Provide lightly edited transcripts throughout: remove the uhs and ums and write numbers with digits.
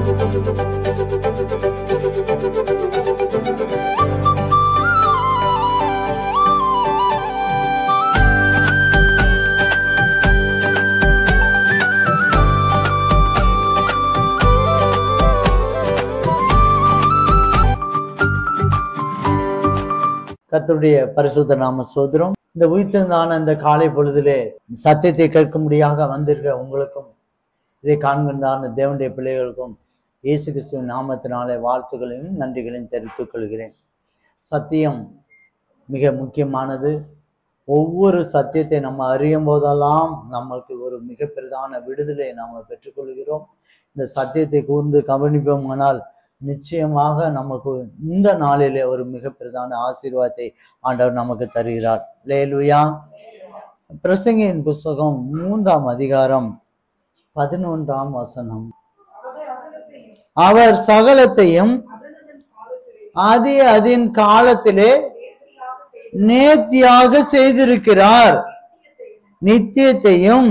கர்த்தருடைய பரிசுத்த நாம சோதரம். இந்த உயிர்த்தெழுந்தான இந்த காலை பொழுதிலே சத்தியத்தை கேட்கும்படியாக வந்திருக்க உங்களுக்கும் இதை காண்கின்றான தேவனுடைய பிள்ளைகளுக்கும் இயேசு கிறிஸ்துவின் நாமத்தினாலே வாழ்த்துக்களையும் நன்றிகளையும் தெரிவித்துக் கொள்கிறேன். சத்தியம் மிக முக்கியமானது. ஒவ்வொரு சத்தியத்தை நம்ம அறியும் போதெல்லாம் நம்மளுக்கு ஒரு மிக பெரிதான விடுதலை நாம் பெற்றுக்கொள்கிறோம். இந்த சத்தியத்தை கூர்ந்து கவனிப்போமானால் நிச்சயமாக நமக்கு இந்த நாளிலே ஒரு மிக பிரதான ஆசீர்வாதத்தை ஆண்டவர் நமக்கு தருகிறார். அல்லேலூயா. பிரசங்கியின் புஸ்தகம் 3ஆம் அதிகாரம் 11ஆம் வசனம். அவர் சகலத்தையும் அதன் காலத்திலே நேர்த்தியாக செய்திருக்கிறார். நித்தியத்தையும்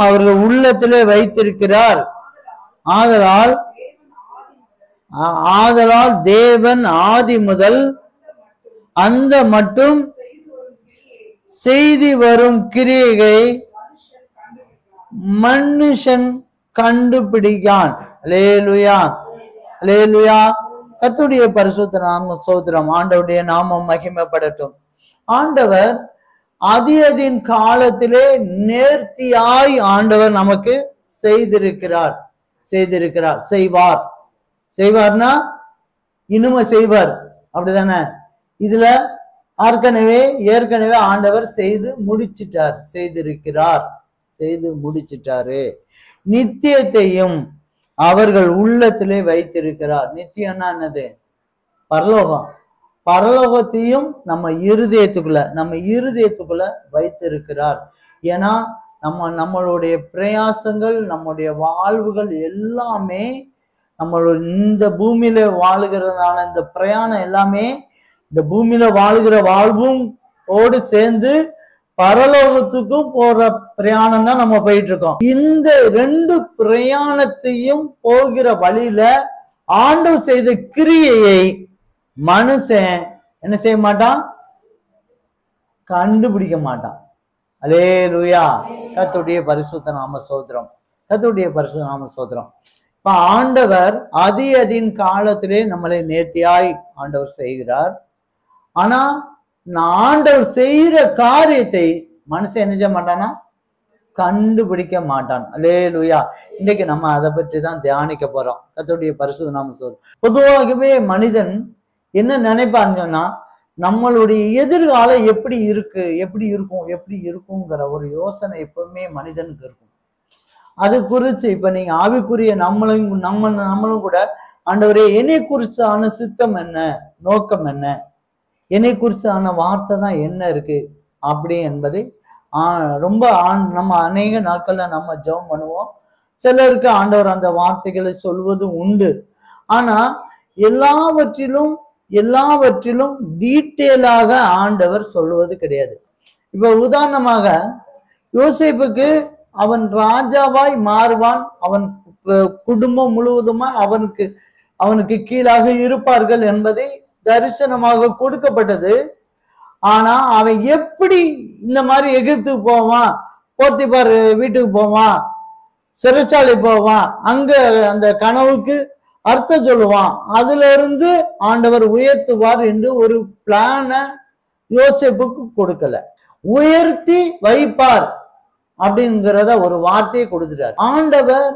அவர்கள் உள்ளத்திலே வைத்திருக்கிறார். ஆதலால் தேவன் ஆதி முதல் அந்த மட்டும் செய்தி வரும் கிரியையை மனுஷன் கண்டுபிடிக்கான். அல்லேலூயா, அல்லேலூயா. கர்த்தருடைய பரிசுத்த நாம ஸ்தோத்திரம். ஆண்டவருடைய நாமம் மகிமைப்படட்டும். ஆண்டவர் அதின் காலத்திலே நேர்த்தியாய் ஆண்டவர் நமக்கு செய்திருக்கிறார். செய்வார்னா இனிமே செய்வார், அப்படிதானே? இதுல ஏற்கனவே ஆண்டவர் செய்து முடிச்சிட்டாரு. நித்தியத்தையும் அவர்கள் உள்ளத்திலே வைத்திருக்கிறார். நித்தியம்னா என்னது? பரலோகத்தையும் நம்ம இருதயத்துக்குள்ள வைத்திருக்கிறார். ஏன்னா நம்மளுடைய பிரயாசங்கள், நம்முடைய வாழ்வுகள் எல்லாமே நம்மளோட இந்த பூமியில வாழுகிறதான இந்த பிரயாணம் எல்லாமே இந்த பூமியில வாழுகிற வாழ்வும் ஓடு சேர்ந்து பரலோகத்துக்கும் போற பிரயாணம் தான் நம்ம போயிட்டு இருக்கோம். இந்த 2 பிரயாணத்தையும் போகிற வழியில ஆண்டவர் செய்த கிரியையை மனுஷன் என்ன செய்ய மாட்டான்? கண்டுபிடிக்க மாட்டான். அல்லேலூயா. கர்த்தருடைய பரிசுத்த நாம ஸ்தோத்திரம். இப்ப ஆண்டவர் அதின் காலத்திலே நம்மளை நேர்த்தியாய் ஆண்டவர் செய்கிறார். ஆனா ஆண்டவர் செய்யற காரியத்தை மனுஷன் என்ன செய்ய மாட்டானா? கண்டுபிடிக்க மாட்டான். அல்லேலூயா. இன்னைக்கு நம்ம அதை பற்றி தான் தியானிக்க போறோம். கர்த்தருடைய பரிசுத்த நாம ஸ்தோத்திரம். பொதுவாகவே மனிதன் என்ன நினைப்பான்னு சொன்னா, நம்மளுடைய எதிர்காலம் எப்படி இருக்குங்கிற ஒரு யோசனை எப்பவுமே மனிதனுக்கு இருக்கும். அது குறித்து இப்ப நீங்க ஆவிக்குரிய நம்மளும் கூட, ஆண்டவரே என்னை குறிச்சான சித்தம் என்ன, நோக்கம் என்ன, என்னை குறிச்சான வார்த்தை தான் என்ன இருக்கு அப்படி என்பதை ரொம்ப நம்ம அநேக நாட்கள்ல நம்ம ஜெபம் பண்ணுவோம். சிலருக்கு ஆண்டவர் அந்த வார்த்தைகளை சொல்வது உண்டு. ஆனா எல்லாவற்றிலும் டீட்டெயிலாக ஆண்டவர் சொல்வது கிடையாது. இப்ப உதாரணமாக யோசேப்புக்கு அவன் ராஜாவாய் மாறுவான், அவன் குடும்பம் முழுவதுமா அவனுக்கு கீழாக இருப்பார்கள் என்பதை தரிசனமாக கொடுக்கப்பட்டது. ஆனா அவன் எப்படி இந்த மாதிரி எகிப்துக்கு போவான், போத்திபார் வீட்டுக்கு போவான், சிறைச்சாலை போவான், அங்க அந்த கனவுக்கு அர்த்தம் சொல்லுவான், அதுல இருந்து ஆண்டவர் உயர்த்துவார் என்று ஒரு பிளான யோசேப்புக்கு கொடுக்கல. உயர்த்தி வைப்பார் அப்படிங்கிறத ஒரு வார்த்தையை கொடுத்துட்டார். ஆண்டவர்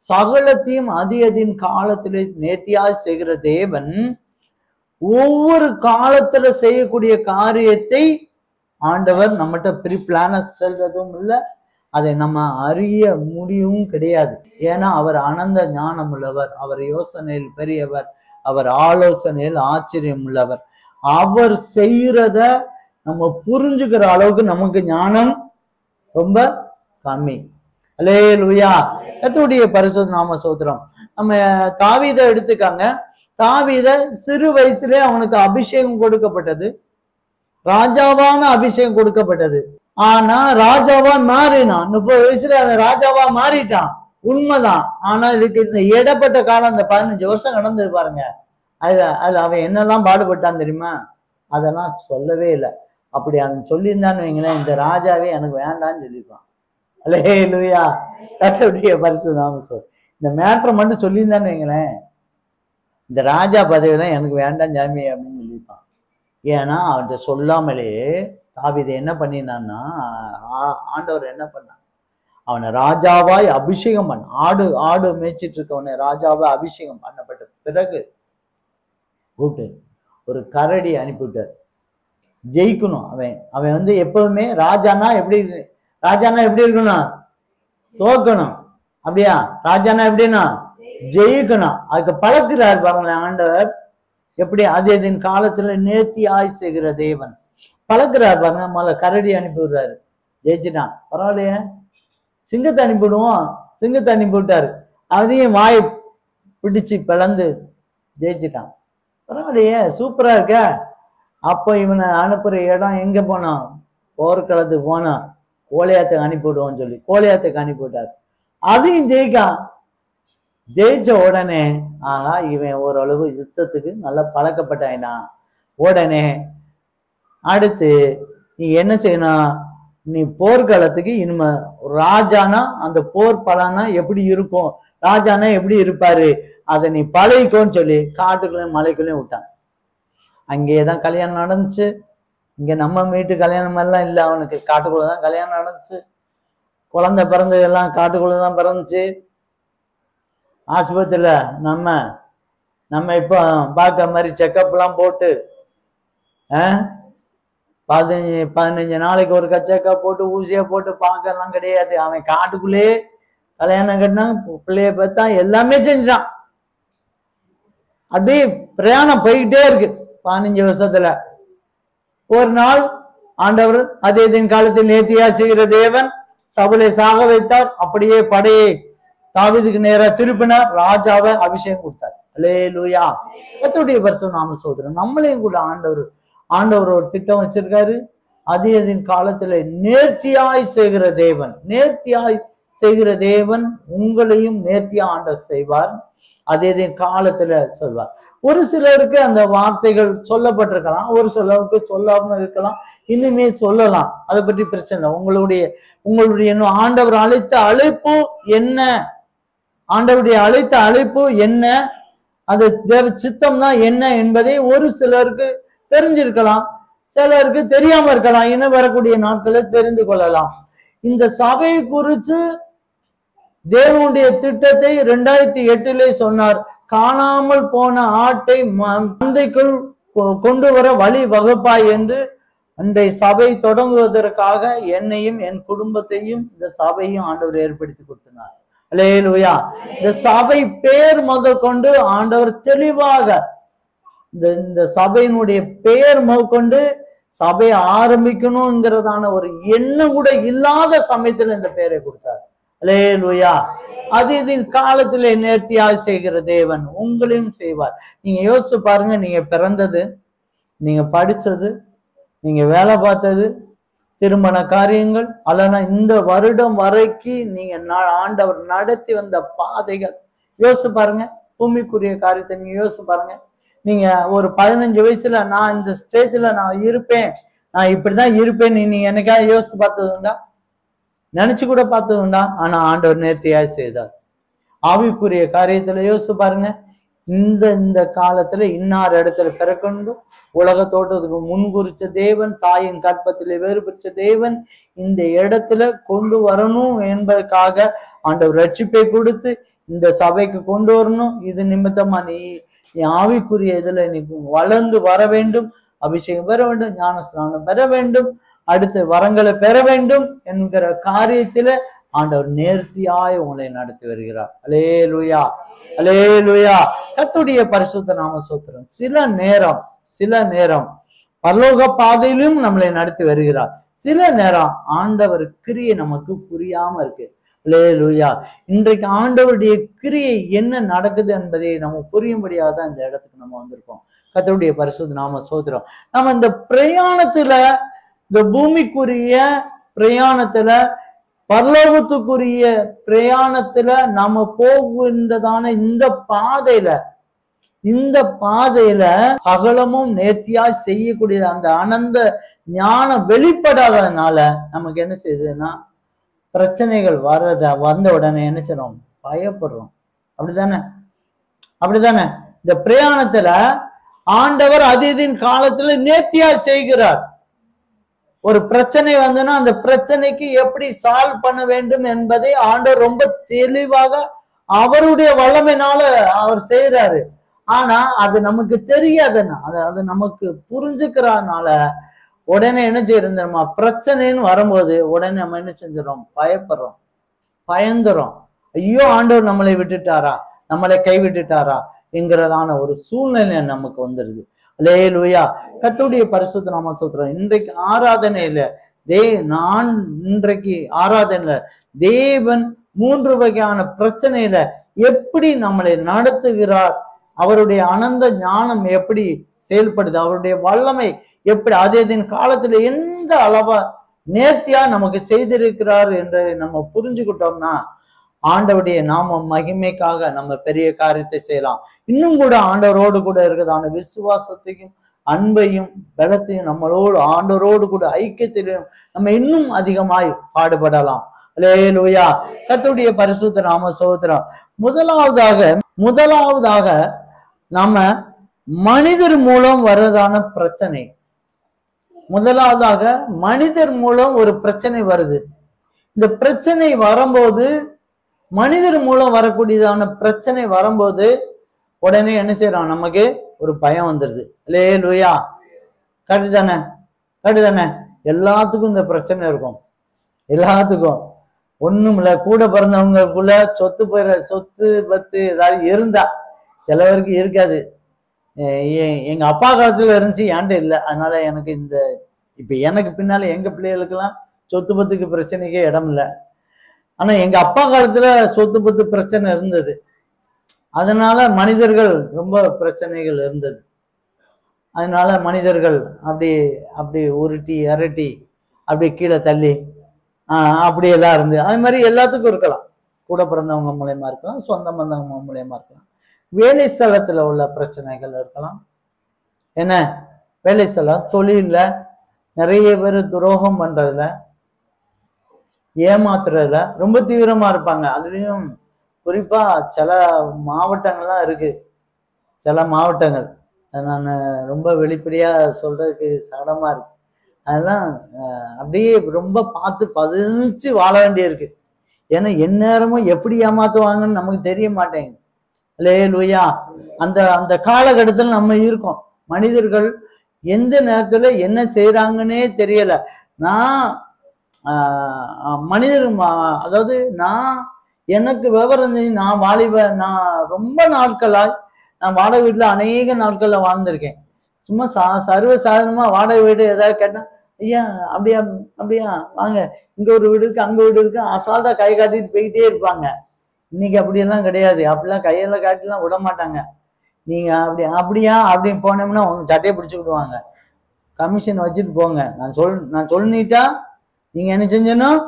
சகலத்தையும் அதின் காலத்திலே நேர்த்தியாய் செய்கிற தேவன் ஒவ்வொரு காலத்துல செய்யக்கூடிய காரியத்தை ஆண்டவர் நம்மகிட்ட ப்ரீ பிளான செல்றதும் இல்லை, அதை நம்ம அறிய முடியவும் கிடையாது. ஏன்னா அவர் அனந்த ஞானம் உள்ளவர், அவர் யோசனையில் பெரியவர், அவர் ஆலோசனையில் ஆச்சரியம் உள்ளவர். அவர் செய்யறத நம்ம புரிஞ்சுக்கிற அளவுக்கு நமக்கு ஞானம் ரொம்ப கம்மி. அல்லேலூயா. கர்த்தருடைய பரிசுத்த நாம ஸ்தோத்திரம். நம்ம தாவீதை எடுத்துக்காங்க. தாவீத சிறு வயசுலே அவனுக்கு அபிஷேகம் கொடுக்கப்பட்டது, ராஜாவான அபிஷேகம் கொடுக்கப்பட்டது. ஆனா ராஜாவா மாறினான். 30 வயசுல அவன் ராஜாவா மாறிட்டான், உண்மைதான். ஆனா இதுக்கு இந்த இடப்பட்ட காலம், அந்த 15 வருஷம் நடந்தது பாருங்க, அது அவன் என்னெல்லாம் பாடுபட்டான் தெரியுமா? அதெல்லாம் சொல்லவே இல்லை. அப்படி அவன் சொல்லியிருந்தான்னு வைங்களேன், இந்த ராஜாவே எனக்கு வேண்டான்னு சொல்லியிருப்பான். அல்லேலூயா, கர்த்தருடைய பரிசுத்த நாமம். இந்த மேட்டரை மட்டும் சொல்லியிருந்தான்னு வைங்களேன், இந்த ராஜா பதவியெல்லாம் எனக்கு வேண்டாம் ஜாமி அப்படின்னு சொல்லியிருப்பான். ஏன்னா அவன்கிட்ட சொல்லாமலே தாவீது என்ன பண்ணினான்னா, ஆண்டவர் என்ன பண்ணான், அவனை ராஜாவாய் அபிஷேகம் பண்ண, ஆடு மேய்ச்சிட்டு இருக்கவனை ராஜாவா அபிஷேகம் பண்ணப்பட்ட பிறகு கூப்பிட்டு ஒரு கரடி அனுப்பிவிட்டார். ஜெயிக்கணும். அவன் வந்து எப்பவுமே ராஜானா எப்படி இருக்கணும்? தோக்கணும். அப்படியா? ராஜானா எப்படின்னா ஜெயிக்கணும். அதுக்கு பழக்கிறார் பாருங்களேன் ஆண்டவர். எப்படி? அதேதின் காலத்துல நேர்த்தியாய் செய்கிற தேவன் பழக்கிறார் பாருங்க. முதல்ல கரடி அனுப்பி விடுறாரு, ஜெயிச்சுட்டான். பரவாயில்லையே, சிங்கத்தை அனுப்பிவிடுவோம். சிங்கத்தை அனுப்பி விட்டாரு, அதையும் வாய் பிடிச்சு பிளந்து ஜெயிச்சுட்டான். பரவாயில்லையே, சூப்பரா இருக்க. அப்போ இவனை அனுப்புற இடம் எங்க போனான்? போர்க்களத்துக்கு போனான். கோலியாத்துக்கு அனுப்பிவிடுவோம்னு சொல்லி கோலியாத்துக்கு அனுப்பிவிட்டார். அதையும் ஜெயிக்கான். ஜெயிச்ச உடனே ஆகா, இவன் ஓரளவு யுத்தத்துக்கு நல்லா பழக்கப்பட்டாயினா. உடனே அடுத்து நீ என்ன செய்யணும்? நீ போர்க்களத்துக்கு இனிமே ராஜானா அந்த போர் பலனா எப்படி இருக்கும், ராஜானா எப்படி இருப்பாரு, அதை நீ பழகிக்கோன்னு சொல்லி காட்டுக்குள்ளேயும் மலைக்குள்ளேயும் விட்டான். அங்கேயேதான் கல்யாணம் நடந்துச்சு. இங்க நம்ம வீட்டு கல்யாணம் எல்லாம் இல்லை, அவனுக்கு காட்டுக்குள்ளதான் கல்யாணம் நடந்துச்சு. குழந்தை பிறந்தது எல்லாம் காட்டுக்குள்ளதான் பிறந்துச்சு. ஆஸ்பத்திரியில நம்ம இப்போ பார்க்க மாதிரி செக்கப்லாம் போட்டு 15 நாளைக்கு ஒரு செக்கப் போட்டு ஊசியா போட்டு பார்க்கலாம் கிடையாது. அவன் காட்டுக்குள்ளே கல்யாணம் கட்டினாங்க, பிள்ளைய பார்த்தா, எல்லாமே செஞ்சான். அப்படியே பிரயாணம் போய்கிட்டே இருக்கு. 15 வருஷத்துல ஒரு நாள் ஆண்டவர் அதேதின் காலத்தில் நேர்த்தியா செய்கிற தேவன் சவுலை சாக வைத்தார். அப்படியே படையை தாவீதுக்கு நேரா திருப்பினார், ராஜாவை அபிஷேகம் கொடுத்தார். அல்லேலூயா, கர்த்தருடைய பரிசுத்த நாம சோதரன். நம்மளையும் கூட ஆண்டவர் ஒரு திட்டம் வச்சிருக்காரு. அதேதின் காலத்துல நேர்த்தியாய் செய்கிற தேவன் உங்களையும் நேர்த்தியா ஆண்டவர் செய்வார். அதேதின் காலத்துல சொல்வார். ஒரு சிலருக்கு அந்த வார்த்தைகள் சொல்லப்பட்டிருக்கலாம், ஒரு சிலருக்கு சொல்லாம இருக்கலாம், இன்னுமே சொல்லலாம். அதை பற்றி பிரச்சனை இல்லை. உங்களுடைய ஆண்டவர் அழைத்த அழைப்பு என்ன, ஆண்டவருடைய அழைத்த அழைப்பு என்ன, அது தேவ சித்தம் தான் என்ன என்பதை ஒரு சிலருக்கு தெரிஞ்சிருக்கலாம், சிலருக்கு தெரியாம இருக்கலாம். இன்னும் வரக்கூடிய நாட்களை தெரிந்து கொள்ளலாம். இந்த சபையை குறித்து தேவனுடைய திட்டத்தை 2008 சொன்னார். காணாமல் போன ஆட்டை மந்தைக்குள் கொண்டு வர வழி வகுப்பாய் என்று அன்றைய சபை தொடங்குவதற்காக என்னையும் என் குடும்பத்தையும் இந்த சபையும் ஆண்டவர் ஏற்படுத்தி கொடுத்தினார். அல்லேலூயா. இந்த சபை பேர் முதல் கொண்டு ஆண்டவர் தெளிவாக இந்த சபையினுடைய பெயர் முதற்கொண்டு சபையை ஆரம்பிக்கணுங்கிறதான ஒரு எண்ணம் கூட இல்லாத சமயத்துல இந்த பெயரை கொடுத்தார். அல்லேலூயா. அதேதின் காலத்திலே நேர்த்தியாக செய்கிற தேவன் உங்களையும் செய்வார். நீங்க யோசிச்சு பாருங்க, நீங்க பிறந்தது, நீங்க படிச்சது, நீங்க வேலை பார்த்தது, திருமண காரியங்கள், அல்லனா இந்த வருடம் வரைக்கும் நீங்க ஆண்டவர் நடத்தி வந்த பாதைகள் யோசிச்சு பாருங்க. பூமிக்குரிய காரியத்தை நீங்க யோசிச்சு பாருங்க. நீங்க ஒரு 15 வயசுல நான் இந்த ஸ்டேஜ்ல நான் இருப்பேன், நான் இப்படிதான் இருப்பேன், நீங்க என்னைக்காவது யோசிச்சு பார்த்ததுண்டா? நினைச்சு கூட பார்த்ததுண்டா? ஆனா ஆண்டவர் நேர்த்தியாய் செய்தார். ஆவிக்குரிய காரியத்துல யோசிச்சு பாருங்க. இந்த காலத்துல இன்னார் இடத்துல பிறக்கணும், உலக தோட்டத்துக்கு முன்குறிச்ச தேவன், தாயின் கற்பத்திலே வேறுபடுத்த தேவன் இந்த இடத்துல கொண்டு வரணும் என்பதற்காக ஆண்டவர் ரட்சிப்பை கொடுத்து இந்த சபைக்கு கொண்டு வரணும். இது நிமித்தமா நீ ஆவிக்குரிய இதுல நீ வளர்ந்து வர வேண்டும், அபிஷேகம் பெற வேண்டும், ஞானஸ்நானம் பெற வேண்டும், அடுத்த வரங்களை பெற வேண்டும் என்கிற காரியத்துல ஆண்டவர் நேர்த்தியாய் உங்களை நடத்தி வருகிறார். அல்லேலூயா, அல்லேலூயா. கர்த்தருடைய பரிசுத்த நாம ஸ்தோத்திரம். சில நேரம் பரலோக பாதையிலும் நம்மளை நடத்தி வருகிறார். சில நேரம் ஆண்டவர் கிரியை நமக்கு புரியாம இருக்கு. அல்லேலூயா. இன்றைக்கு ஆண்டவருடைய கிரியை என்ன நடக்குது என்பதை நம்ம புரியும்படியாக தான் இந்த இடத்துக்கு நம்ம வந்திருக்கோம். கர்த்தருடைய பரிசுத்த நாம ஸ்தோத்திரம். நம்ம இந்த பிரயாணத்துல இந்த பூமிக்குரிய பிரயாணத்துல, பரலோகத்துக்குரிய பிரயாணத்துல நாம போகின்றதான இந்த பாதையில சகலமும் நேர்த்தியாய் செய்யக்கூடிய அந்த ஆனந்த ஞானம் வெளிப்படாததுனால நமக்கு என்ன செய்யுதுன்னா பிரச்சனைகள் வந்த உடனே என்ன செய்யறோம்? பயப்படுறோம். அப்படிதானே? இந்த பிரயாணத்துல ஆண்டவர் அதிதின் காலத்துல நேர்த்தியா செய்கிறார். ஒரு பிரச்சனை வந்ததுன்னா அந்த பிரச்சனைக்கு எப்படி சால்வ் பண்ண வேண்டும் என்பதை ஆண்டவர் ரொம்ப தெளிவாக அவருடைய வல்லமையினால அவர் செய்யறாரு. ஆனா அது நமக்கு தெரியாதுன்னா அது நமக்கு புரிஞ்சுக்கிறதுனால உடனே என்ன செய்யறோம்? பிரச்சனைன்னு வரும்போது உடனே நம்ம என்ன செஞ்சிடறோம்? பயப்படுறோம், பயந்துறோம். ஐயோ, ஆண்டவர் நம்மளை விட்டுட்டாரா, நம்மளை கைவிட்டுட்டாரா என்கிறதான ஒரு சூழ்நிலை நமக்கு வந்துருது. அல்லேலூயா. கர்த்தருடைய பரிசுத்த நாம ஸ்தோத்திரம். இன்றைக்கு ஆராதனையில தேவன் 3 வகையான பிரச்சனையில எப்படி நம்மளை நடத்துகிறார், அவருடைய ஆனந்த ஞானம் எப்படி செயல்படுது, அவருடைய வல்லமை எப்படி அதேதின் காலத்துல எந்த அளவா நேர்த்தியா நமக்கு செய்திருக்கிறார் என்று நம்ம புரிஞ்சுக்கிட்டோம்னா ஆண்டவருடைய நாம மகிமைக்காக நம்ம பெரிய காரியத்தை செய்யலாம். இன்னும் கூட ஆண்டவரோடு கூட இருக்கிறதான விசுவாசத்தையும் அன்பையும் பலத்தையும் நம்மளோடு ஆண்டவரோடு கூட ஐக்கியத்திலையும் நம்ம இன்னும் அதிகமாய் பாடுபடலாம். அல்லேலூயா. கர்த்தருடைய பரிசுத்த நாம ஸ்தோத்திரம். முதலாவதாக நாம மனிதர் மூலம் வர்றதான பிரச்சனை. முதலாவதாக மனிதர் மூலம் ஒரு பிரச்சனை வருது. இந்த பிரச்சனை வரும்போது, மனிதர் மூலம் வரக்கூடியதான பிரச்சனை வரும்போது உடனே என்ன செய்யறோம்? நமக்கு ஒரு பயம் வந்துருது. அல்லேலூயா. கரெக்ட் தானே? எல்லாத்துக்கும் இந்த பிரச்சனை இருக்கும். எல்லாத்துக்கும் ஒண்ணும் இல்ல. கூட பிறந்தவங்களுக்குள்ள சொத்து பத்து ஏதாவது இருந்தா, சிலவருக்கு இருக்காது. எங்க அப்பா காலத்துல இருந்துச்சு, ஏன்ட்ட இல்லை. அதனால எனக்கு இப்ப எனக்கு பின்னால எங்க பிள்ளைகளுக்கெல்லாம் சொத்து பத்துக்கு பிரச்சனைக்கே இடம் இல்லை. ஆனா எங்க அப்பா காலத்துல சொத்து பத்து பிரச்சனை இருந்தது. அதனால மனிதர்கள் ரொம்ப பிரச்சனைகள் இருந்தது. அதனால மனிதர்கள் அப்படி உருட்டி அரட்டி அப்படி கீழே தள்ளி அப்படியெல்லாம் இருந்து, அது மாதிரி எல்லாத்துக்கும் இருக்கலாம். கூட பிறந்தவங்க மூலியமா இருக்கலாம், சொந்த பந்தவங்க மூலியமா இருக்கலாம், வேலை ஸ்தலத்துல உள்ள பிரச்சனைகள் இருக்கலாம். என்ன வேலை ஸ்தலம், தொழில்ல நிறைய பேர் துரோகம் பண்றதுல, ஏமாத்துறதுல ரொம்ப தீவிரமா இருப்பாங்க. அதுலயும் குறிப்பா சில மாவட்டங்கள்லாம் இருக்கு. சில மாவட்டங்கள் நான் ரொம்ப வெளிப்படையா சொல்றதுக்கு சடமா இருக்கு. அதெல்லாம் அப்படியே ரொம்ப பார்த்து பதினிச்சு வாழ வேண்டியிருக்கு. ஏன்னா எந்நேரமும் எப்படி ஏமாத்துவாங்கன்னு நமக்கு தெரிய மாட்டேங்குது. அல்லேலூயா. அந்த காலகட்டத்தில் நம்ம இருக்கோம். மனிதர்கள் எந்த நேரத்துல என்ன செய்யறாங்கன்னே தெரியல. அதாவது எனக்கு விவரம் நான் ரொம்ப நாட்களாய் நான் வாடகை வீட்டுல அநேக நாட்கள்ல வாழ்ந்திருக்கேன். சும்மா சர்வ சாதாரணமா வாடகை வீடு ஏதாவது கேட்டா, ஐயா அப்படியா வாங்க, இங்க ஒரு வீடு இருக்கு, அங்க வீடு இருக்கு, அசால்ட்டா கை காட்டிட்டு போயிட்டே இருப்பாங்க. இன்னைக்கு அப்படியெல்லாம் கிடையாது. அப்படிலாம் கையெல்லாம் காட்டிலாம் விட மாட்டாங்க. நீங்க அப்படியா அப்படின்னு போனோம்னா உங்க சட்டையை பிடிச்சு விடுவாங்க. கமிஷன் வச்சுட்டு போங்க. நான் சொல்லிட்டா நீங்க என்ன செஞ்சணும்?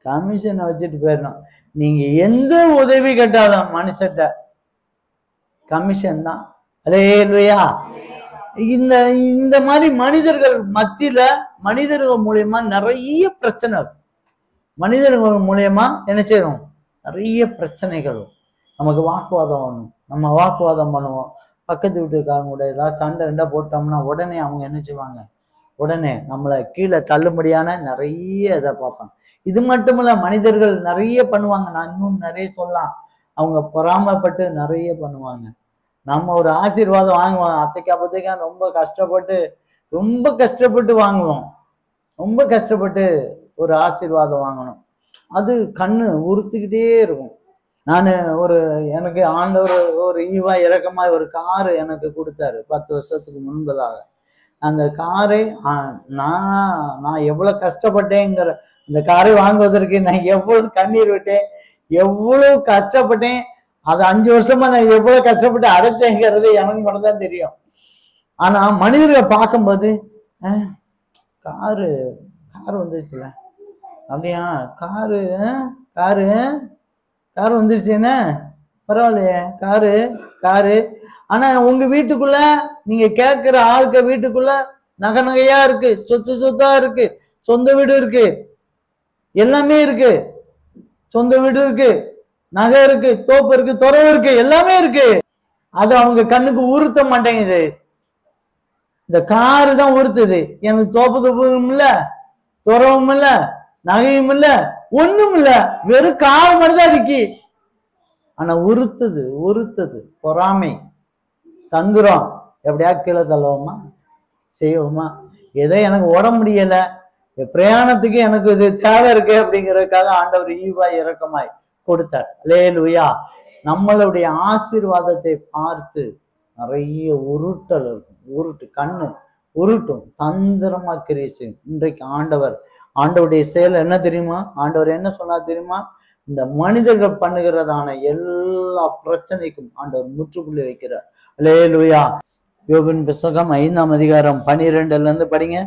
கமிஷனை வச்சுட்டு போயிடணும். நீங்க எந்த உதவி கேட்டாலும் மனுஷட்ட கமிஷன் தான். அல்லேலூயா. இந்த மாதிரி மனிதர்கள் மத்தியில மனிதர்கள் மூலியமா நிறைய பிரச்சனை, மனிதர்கள் மூலியமா என்ன செய்யணும்? நிறைய பிரச்சனைகள். நமக்கு வாக்குவாதம் வரணும், நம்ம வாக்குவாதம் பண்ணுவோம். பக்கத்து வீட்டுக்காரங்க கூட ஏதாவது சண்டை போட்டோம்னா உடனே அவங்க என்ன செய்வாங்க? உடனே நம்மளை கீழே தள்ளும்படியான நிறைய இதை பார்ப்பாங்க. இது மட்டும் இல்ல, மனிதர்கள் நிறைய பண்ணுவாங்க. நான் இன்னும் நிறைய சொல்லலாம். அவங்க பொறாமைப்பட்டு நிறைய பண்ணுவாங்க. நம்ம ஒரு ஆசீர்வாதம் வாங்குவோம், அத்தைக்கா ரொம்ப கஷ்டப்பட்டு வாங்குவோம். ரொம்ப கஷ்டப்பட்டு ஒரு ஆசீர்வாதம் வாங்கணும். அது கண்ணு உறுத்திக்கிட்டே இருக்கும். எனக்கு ஆண்டவர் ஒரு ஈவா இறக்கமா ஒரு காரு எனக்கு கொடுத்தாரு 10 வருஷத்துக்கு முன்பதாக. அந்த காரை நான் எவ்வளவு கஷ்டப்பட்டேங்கிற, இந்த காரை வாங்குவதற்கு நான் எவ்வளவு கண்ணீர் விட்டேன், எவ்வளவு கஷ்டப்பட்டேன். அது 5 வருஷமா நான் எவ்வளவு கஷ்டப்பட்டு அடைச்சேங்கிறது எனக்கு மட்டும்தான் தெரியும். ஆனா மனிதர்களை பார்க்கும்போது காரு கார் வந்துருச்சுல. அப்படியா? காரு காரு கார் வந்துருச்சுன்னு பரவாயில்லையே. காரு ஆனா உங்க வீட்டுக்குள்ள நீங்க கேட்கிற ஆளுக்க வீட்டுக்குள்ள நகை நகையா இருக்கு, சொத்தா இருக்கு, சொந்த வீடு இருக்கு, எல்லாமே இருக்கு. சொந்த வீடு இருக்கு, நகை இருக்கு, தோப்பு இருக்கு, துறவு இருக்கு, எல்லாமே இருக்கு. அது அவங்க கண்ணுக்கு உறுத்த மாட்டேங்குது. இந்த காரு தான் உறுத்துது. எனக்கு தோப்பும் இல்ல, துறவும் இல்ல, நகையும் இல்ல, ஒண்ணும் இல்ல, வெறும் கார் மட்டும்தான் இருக்கு. ஆனா உறுத்துது பொறாமை, தந்துரும். எப்படியா கீழே தள்ளுவோமா, செய்வோமா? ஏதோ எனக்கு ஓட முடியல, பிரயாணத்துக்கு எனக்கு இது தேவை இருக்கு அப்படிங்கிறதுக்காக ஆண்டவர் ஈவாய் இரக்கமாய் கொடுத்தார். அல்லேலூயா. நம்மளுடைய ஆசீர்வாதத்தை பார்த்து நிறைய உருட்டல் இருக்கும். கண்ணு உருட்டும், தந்திரமா கிரிச்சு. இன்றைக்கு ஆண்டவருடைய செயல் என்ன தெரியுமா? ஆண்டவர் என்ன சொன்னா தெரியுமா? இந்த மனிதர்கள் பண்ணுகிறதான எல்லா பிரச்சனைக்கும் ஆண்டவர் முற்றுப்புள்ளி வைக்கிறார். அல்லேலூயா. யோபின் புத்தகம் 5ஆம் அதிகாரம் 12 படிங்க.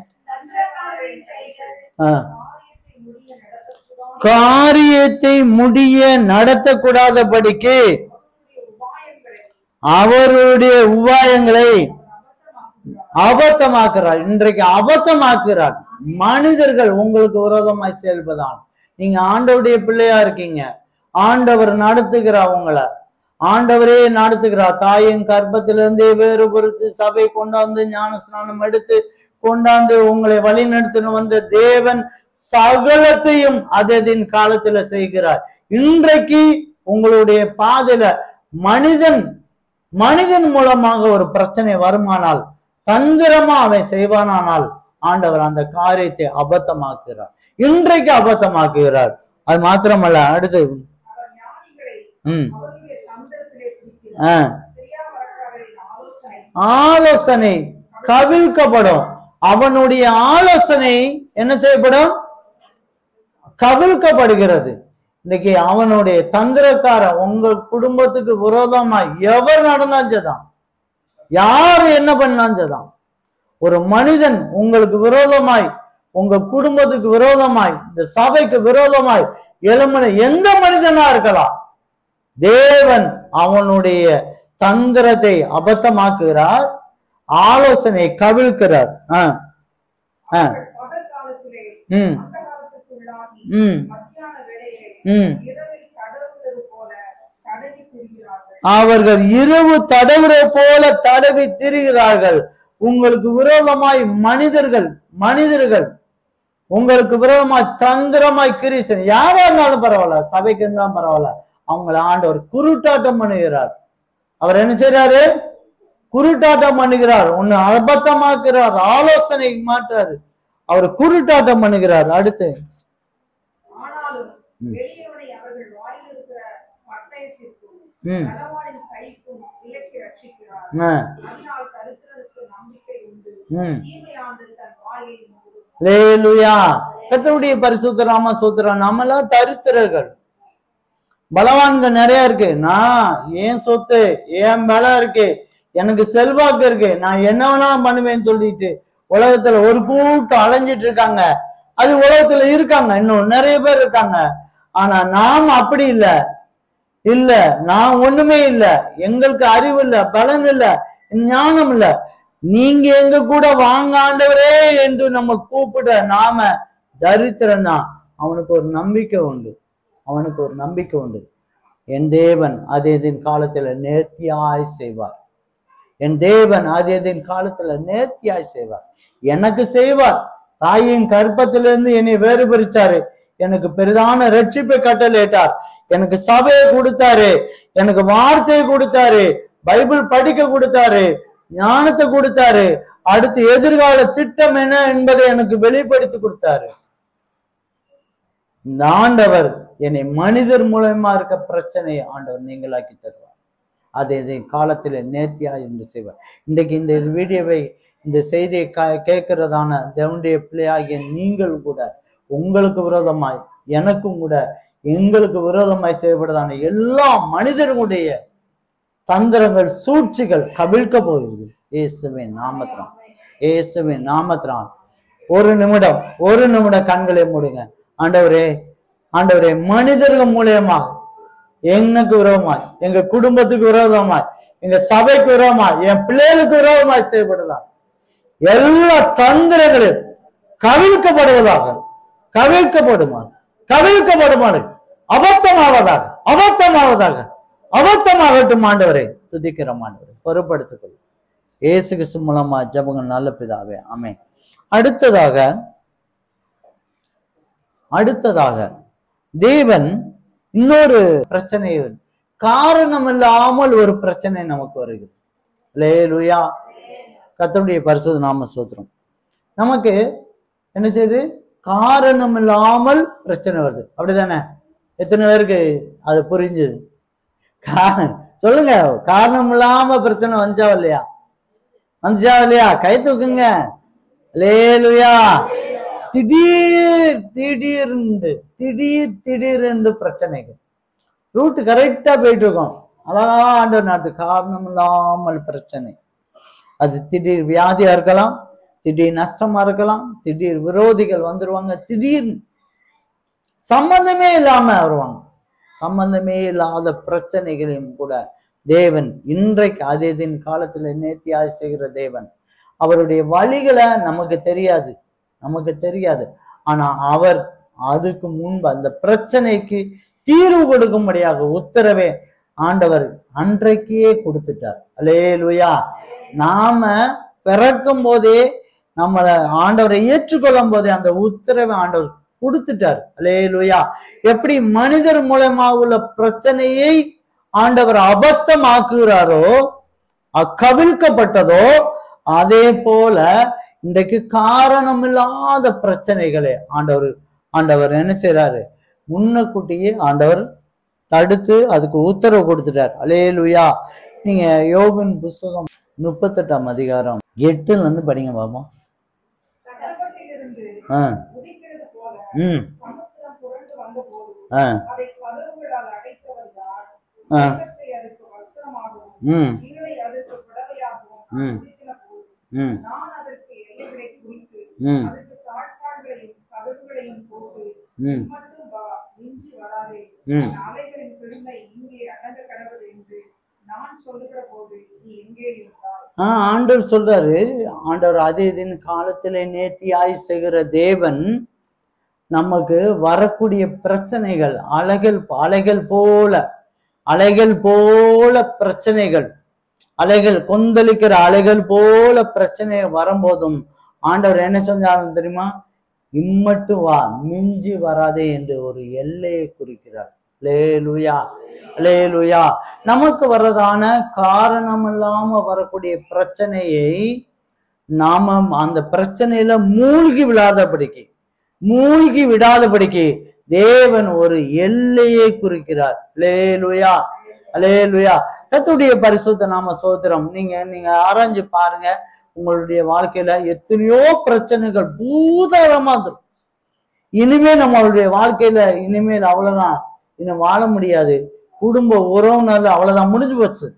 காரியத்தை முடிய நடத்தக்கூடாதபடிக்கு அவருடைய உபாயங்களை அபத்தமாக்குறார். இன்றைக்கு அபத்தமாக்குறார். மனிதர்கள் உங்களுக்கு விரோதமாய் செயல்பதான். நீங்க ஆண்டவருடைய பிள்ளையா இருக்கீங்க, ஆண்டவர் நடத்துகிறார். உங்களை ஆண்டவரே நடத்துகிறார். தாயின் கர்ப்பத்திலிருந்தே வேறுபடுத்தி சபை கொண்டாந்து ஞான ஸ்நானம் எடுத்து கொண்டாந்து உங்களை வழி நடத்தின வந்த தேவன் சகலத்தையும் அதன் காலத்துல செய்கிறார். இன்றைக்கு உங்களுடைய பாதையில மனிதன் மூலமாக ஒரு பிரச்சனை வருமானால், தந்திரமா அவன் செய்வானால், ஆண்டவர் அந்த காரியத்தை அபத்தமாக்குகிறார். இன்றைக்கு அபத்தமாக்குகிறார். அது மாத்திரமல்ல, அடுத்து ஆலோசனை கவிழ்க்கப்படும். அவனுடைய ஆலோசனை என்ன செய்யப்படும்? கவிழ்க்கப்படுகிறது. இன்னைக்கு அவனுடைய தந்திரக்கார உங்க குடும்பத்துக்கு விரோதமா எவர் நடந்தாச்சதான், யாரு என்ன பண்ணாச்சதான், ஒரு மனிதன் உங்களுக்கு விரோதமாய், உங்க குடும்பத்துக்கு விரோதமாய், இந்த சபைக்கு விரோதமாய் எழும்பின எந்த மனிதனா இருக்கலாம், தேவன் அவனுடைய தந்திரத்தை அபத்தமாக்குகிறார், ஆலோசனை கவிழ்க்கிறார். அவர்கள் இரவு தடவுற போல தடவி திரிகிறார்கள். உங்களுக்கு விரோதமாய் மனிதர்கள் உங்களுக்கு விரோதமாய் தந்திரமாய் கிரீசன், யாரா இருந்தாலும் பரவாயில்ல, சபைக்கு இருந்தாலும் பரவாயில்ல, அவங்களை ஆண்டவர் குருட்டாட்டம் பண்ணுகிறார். அவர் என்ன செய்யறாரு? குருட்டாட்டம் பண்ணுகிறார். ஒண்ணு அபத்தமாக்குறார், ஆலோசனை மாற்றாரு, அவர் குருட்டாட்டம் பண்ணுகிறார். அடுத்து கர்த்தருடைய பரிசுத்த நாம ஸ்தோத்திரம். நம்மளாம் தரித்திரர்கள், பலவான்கள் நிறைய இருக்கு. நான் ஏன் சொத்து, ஏன் பலம் இருக்கு, எனக்கு செல்வாக்கு இருக்கு, நான் என்ன வேணா பண்ணுவேன்னு சொல்லிட்டு உலகத்துல ஒரு கூட்டம் அலைஞ்சிட்டு இருக்காங்க. அது உலகத்துல இருக்காங்க, இன்னும் நிறைய பேர் இருக்காங்க. ஆனா நாம் அப்படி இல்ல, நான் ஒண்ணுமே இல்ல, எங்களுக்கு அறிவு இல்ல, பலன் இல்ல, ஞானம் இல்ல, நீங்க எங்க கூட வாங்க ஆண்டவரே என்று நம்ம கூப்பிட நாம தரித்திரன்னா அவனுக்கு ஒரு நம்பிக்கை உண்டு. என் தேவன் அதேதின் காலத்துல நேர்த்தியாய் செய்வார். எனக்கு செய்வார். தாயின் கற்பத்திலிருந்து என்னை வேறுபரிச்சாரு, எனக்கு பெரிதான ரட்சிப்பை கட்டளையிட்டார், எனக்கு சபையை கொடுத்தாரு, எனக்கு வார்த்தையை கொடுத்தாரு, பைபிள் படிக்க கொடுத்தாரு, ஞானத்தை கொடுத்தாரு, அடுத்து எதிர்கால திட்டம் என்ன என்பதை எனக்கு வெளிப்படுத்தி கொடுத்தாரு. இந்த ஆண்டவர் என்னை மனிதர் மூலமா இருக்க பிரச்சனையை ஆண்டவர் நீங்களாக்கி தருவார். அதை காலத்துல நேர்த்தியா என்று செய்வார். இன்றைக்கு இந்த வீடியோவை, இந்த செய்தியை கேட்கிறதான தேவனுடைய பிள்ளையாகிய நீங்கள் கூட உங்களுக்கு விரோதமாய், எனக்கும் கூட எங்களுக்கு விரோதமாய் செய்யப்படுதான எல்லா மனிதர்களுடைய தந்திரங்கள், சூழ்ச்சிகள் கவிழ்க்க போகிறது. இயேசுவின் நாமத்தினால் ஒரு நிமிடம் கண்களை மூடுங்க. ஆண்டவரே, ஆண்டவரே, மனிதர்கள் மூலியமாக எனக்கு விரோதமாய், எங்க குடும்பத்துக்கு விரோதமாய், எங்க சபைக்கு விரோதமாய், என் பிள்ளைகளுக்கு விரோதமாய் செய்யப்படலாம் எல்லா தந்திரங்களும் கவிழ்க்கப்படுவதாக, கவிழ்க்கப்படுமாறு அபத்தமாகட்டும். ஆண்டவரை துதிக்கிறோம். ஆண்டவரை பொறுப்படுத்திக் கொள்ளும். இயேசு கிறிஸ்து மூலமா ஜெபங்கள் நல்ல பிதாவே, ஆமென். அடுத்ததாக தேவன் இன்னொரு பிரச்சனை, காரணம் இல்லாமல் ஒரு பிரச்சனை நமக்கு வருகிறது. அல்லேலூயா. கர்த்தருடைய பரிசுத்த நாம ஸ்தோத்திரம். நமக்கு என்ன செய்யுது? காரணம் இல்லாமல் பிரச்சனை வருது. அப்படிதானே? எத்தனை பேருக்கு அது புரிஞ்சுது? சொல்லுங்க, காரணம் இல்லாம பிரச்சனை வந்துச்சா இல்லையா? கை தூக்குங்க. அல்லேலூயா. திடீர் பிரச்சனைகள், ரூட் கரெக்டா போயிட்டு இருக்கோம், அழகா ஆண்டவர் நடத்து. காரணம் இல்லாமல் பிரச்சனை. அது திடீர் வியாதியா இருக்கலாம், திடீர் நஷ்டமா இருக்கலாம், திடீர் விரோதிகள் வந்துருவாங்க, திடீர் சம்பந்தமே இல்லாம வருவாங்க. சம்பந்தமே இல்லாத பிரச்சனைகளையும் கூட தேவன் இன்றைக்கு அதேதின் காலத்துல நேர்த்தியாய் செய்கிற தேவன். அவருடைய வழிகளை நமக்கு தெரியாது. ஆனா அவர் அதுக்கு முன்பு அந்த பிரச்சனைக்கு தீர்வு கொடுக்கும்படியாக உத்தரவே ஆண்டவர் அன்றைக்கே கொடுத்துட்டார். அல்லேலூயா. நாம பிறக்கும் போதே நம்மளை ஆண்டவரை ஏற்றுக்கொள்ளும் போதே அந்த உத்தரவை ஆண்டவர் கொடுத்துட்டார். அல்லேலூயா. எப்படி மனிதர் மூலமா உள்ள பிரச்சனையை ஆண்டவர் அபத்தமாக்குகிறாரோ, கவிழ்க்கப்பட்டதோ, அதே போல இன்றைக்கு காரணம் இல்லாத பிரச்சனைகளை ஆண்டவர் என்ன செய்யறாரு? முன்னக்கூட்டியே ஆண்டவர் தடுத்து அதுக்கு உத்தரவு கொடுத்துட்டார். அல்லேலூயா. நீங்க யோபின் புஸ்தகம் 38ஆம் அதிகாரம் 8ல இருந்து படிங்க பாப்போம். ஆண்டவர் சொல்றாரு, ஆண்டவர் அதே தின் காலத்திலே நேர்த்தியாய் செய்கிற தேவன் நமக்கு வரக்கூடிய பிரச்சனைகள் அலைகள் போல பிரச்சனைகள், அலைகள் கொந்தளிக்கிற அலைகள் போல பிரச்சனை வரும்போதும் ஆண்டவர் என்ன செஞ்சாலும் தெரியுமா? இம்மட்டு வா, மிஞ்சி வராதே என்று ஒரு எல்லையை குறிக்கிறார். அல்லேலூயா. அல்லேலூயா. நமக்கு வர்றதான காரணம் இல்லாம வரக்கூடிய பிரச்சனையை நாம அந்த பிரச்சனையில மூழ்கி விடாதபடிக்கு தேவன் ஒரு எல்லையை குறிக்கிறார். அல்லேலூயா. அல்லேலூயா. கர்த்தருடைய பரிசுத்த நாம ஸ்தோத்திரம். நீங்க ஆராய்ஞ்சு பாருங்க, உங்களுடைய வாழ்க்கையில எத்தனையோ பிரச்சனைகள் பூதாரமா இருக்கும். இனிமே நம்மளுடைய வாழ்க்கையில இனிமேல் அவ்வளவுதான், இன்னும் வாழ முடியாது, குடும்ப உறவுனால அவ்வளவுதான், முடிஞ்சு போச்சு,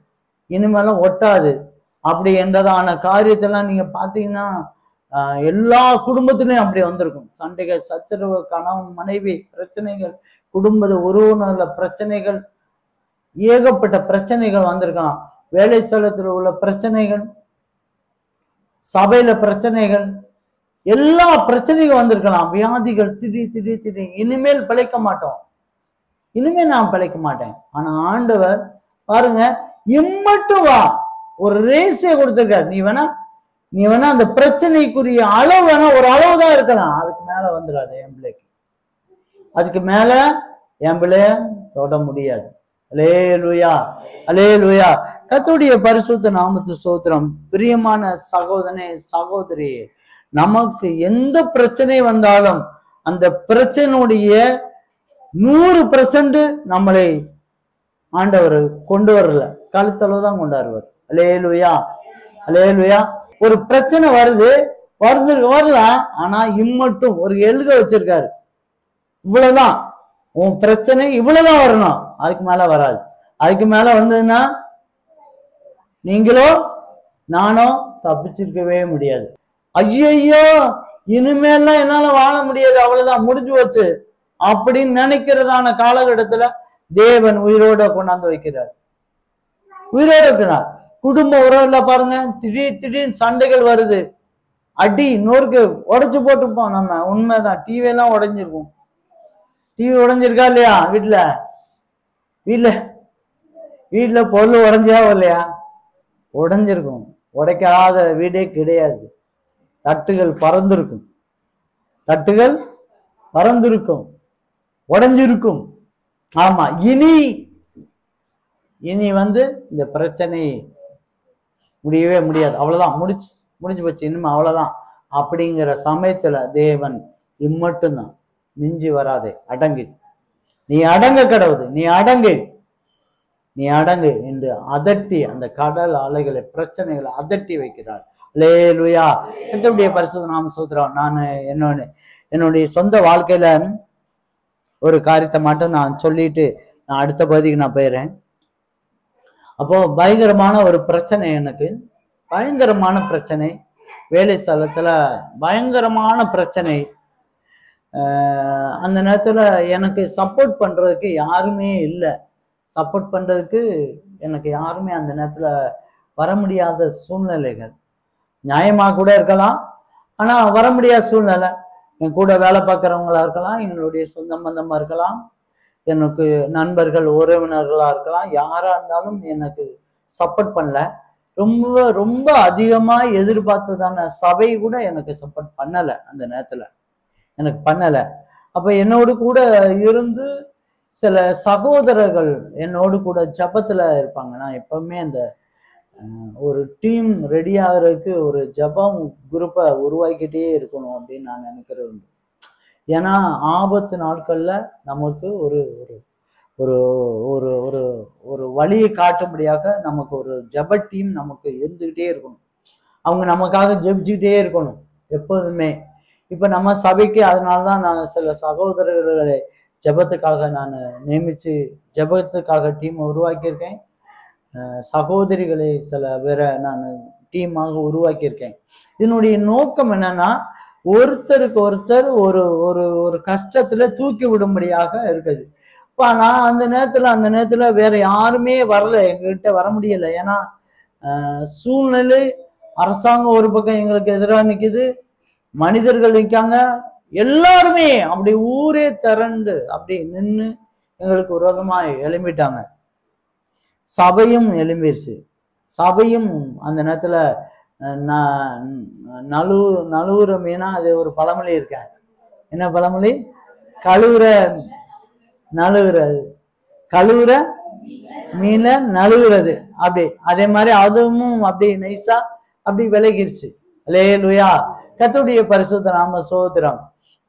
இனிமேலும் ஒட்டாது அப்படி என்றதான காரியத்தெல்லாம் நீங்க பாத்தீங்கன்னா எல்லா குடும்பத்திலையும் அப்படி வந்திருக்கும். சண்டைகள், சச்சரவு, கணவன் மனைவி பிரச்சனைகள், குடும்ப உறவுனால பிரச்சனைகள், ஏகப்பட்ட பிரச்சனைகள் வந்திருக்கலாம். வேலை ஸ்தலத்தில் உள்ள பிரச்சனைகள், சபையில பிரச்சனைகள், எல்லா பிரச்சனைகள் வந்திருக்கலாம். வியாதிகள், திடீர் இனிமேல் பிழைக்க மாட்டோம், இனிமேல் நான் பிழைக்க மாட்டேன். ஆனா ஆண்டவர் பாருங்க, இம்மட்டும் வா, ஒரு ரேசிய கொடுத்திருக்காரு. நீ வேணா அந்த பிரச்சனைக்குரிய அளவு வேணா ஒரு அளவுதான் இருக்கலாம், அதுக்கு மேல வந்துடாது. என் பிள்ளைக்கு அதுக்கு மேல என் பிள்ளைய தொட முடியாது. அல்லேலூயா. அல்லேலூயா. கர்த்தருடைய பரிசுத்த நாமத்து ஸ்தோத்திரம். பிரியமான சகோதரனே, சகோதரியே, நமக்கு எந்த பிரச்சனை வந்தாலும் அந்த பிரச்சனையுடைய 100% நம்மளை ஆண்டவர் கொண்டு வரல, கழுத்தளவு தான் கொண்டாடுவார். அல்லேலூயா. அல்லேலூயா. ஒரு பிரச்சனை வரலாம், ஆனா இம்மட்டும் ஒரு எழுக வச்சிருக்காரு. இவ்வளவுதான் உன் பிரச்சனை, இவ்வளவுதான் வரணும், அதுக்கு மேல வராது. அதுக்கு மேல வந்ததுன்னா நீங்களோ நானோ தப்பிச்சிருக்கவே முடியாது. ஐயோ இனிமேல்லாம் என்னால வாழ முடியாது, அவ்வளவுதான், முடிஞ்சு வச்சு அப்படின்னு நினைக்கிறதான காலகட்டத்துல தேவன் உயிரோட கொண்டாந்து வைக்கிறார். உயிரோட இருக்கிறார். குடும்ப உறவுல பாருங்க, திடீர்னு சண்டைகள் வருது, அடி நொறுக்கு உடைச்சு போட்டுப்போம். நம்ம உண்மைதான், டிவி எல்லாம் உடைஞ்சிருக்கும். டிவி உடைஞ்சிருக்கா இல்லையா? வீட்டுல வீட்டுல பொருள் உடைஞ்சா இல்லையா? உடைஞ்சிருக்கும். உடைக்காத வீடே கிடையாது. தட்டுகள் பறந்திருக்கும், உடைஞ்சிருக்கும். ஆமா, இனி இந்த பிரச்சனை முடியவே முடியாது, அவ்வளவுதான், முடிஞ்சு போச்சு, இனிமே அவ்வளவுதான் அப்படிங்கிற சமயத்துல தேவன் இம்மட்டும்தான், மிஞ்சி வராதே, அடங்கு, நீ அடங்க கடவுது, நீ அடங்கு என்று அதட்டி அந்த கடல் அலைகளை, பிரச்சனைகளை அதட்டி வைக்கிறார். அல்லேலூயா. என்னுடைய பரிசுத்த நாம ஸ்தோத்திரம். நான் என்னுடைய சொந்த வாழ்க்கையில ஒரு காரியத்தை மட்டும் நான் சொல்லிட்டு நான் அடுத்த பகுதிக்கு நான் போயிடுறேன். அப்போ பயங்கரமான ஒரு பிரச்சனை, எனக்கு பயங்கரமான பிரச்சனை, வேலை ஸ்தலத்துல பயங்கரமான பிரச்சனை. அந்த நேரத்துல எனக்கு சப்போர்ட் பண்றதுக்கு யாருமே இல்லை. சப்போர்ட் பண்றதுக்கு எனக்கு யாருமே அந்த நேரத்துல வர முடியாத சூழ்நிலைகள். நியாயமா கூட இருக்கலாம், ஆனா வர முடியாத சூழ்நிலை. என் கூட வேலை பார்க்குறவங்களா இருக்கலாம், எங்களுடைய சொந்த பந்தமா இருக்கலாம், எனக்கு நண்பர்கள் உறவினர்களா இருக்கலாம், யாரா இருந்தாலும் எனக்கு சப்போர்ட் பண்ணல. ரொம்ப ரொம்ப அதிகமா எதிர்பார்த்ததான சபை கூட எனக்கு சப்போர்ட் பண்ணலை. அந்த நேரத்துல எனக்கு பண்ணலை. அப்ப என்னோடு கூட இருந்து சில சகோதரர்கள் என்னோடு கூட ஜபத்துல இருப்பாங்க. நான் எப்பவுமே அந்த ஒரு டீம் ரெடி ஆகிறதுக்கு ஒரு ஜபம் குரூப்பை உருவாக்கிட்டே இருக்கணும் அப்படின்னு நான் நினைக்கிறது. ஏன்னா ஆபத்து நாட்கள்ல நமக்கு ஒரு ஒரு ஒரு ஒரு ஒரு வழியை காட்டும்படியாக நமக்கு ஒரு ஜப டீம் நமக்கு இருந்துகிட்டே இருக்கணும். அவங்க நமக்காக ஜெபிச்சுக்கிட்டே இருக்கணும் எப்போதுமே. இப்ப நம்ம சபைக்கு அதனாலதான் நான் சில சகோதரர்களை ஜபத்துக்காக நான் நியமிச்சு ஜபத்துக்காக டீம் உருவாக்கியிருக்கேன். சகோதரிகளை சில பேரை நான் டீமாக உருவாக்கியிருக்கேன். இதனுடைய நோக்கம் என்னன்னா, ஒருத்தருக்கு ஒருத்தர் ஒரு ஒரு ஒரு கஷ்டத்துல தூக்கி விடும்படியாக இருக்குது. நான் அந்த நேரத்துல வேற யாருமே வரல, எங்ககிட்ட வர முடியல. ஏன்னா சூழ்நிலை, அரசாங்கம் ஒரு பக்கம் எங்களுக்கு எதிராக நிக்குது, மனிதர்கள் நிற்காங்க, எல்லாருமே அப்படி ஊரே திரண்டு அப்படி நின்று எங்களுக்கு விரோதமா எழும்பிட்டாங்க. சபையும் எழும்பிடுச்சு. சபையும் அந்த நேரத்துல நழுவுற மீனா, அது ஒரு பழமொழி இருக்க, என்ன பழமொழி? கழுவுற மீன நழுவுறது. அப்படி அதே மாதிரி அதுவும் அப்படி நைஸா அப்படி விலகிருச்சு. அல்லேலூயா. கர்த்தருடைய பரிசுத்த நாம ஸ்தோத்திரம்.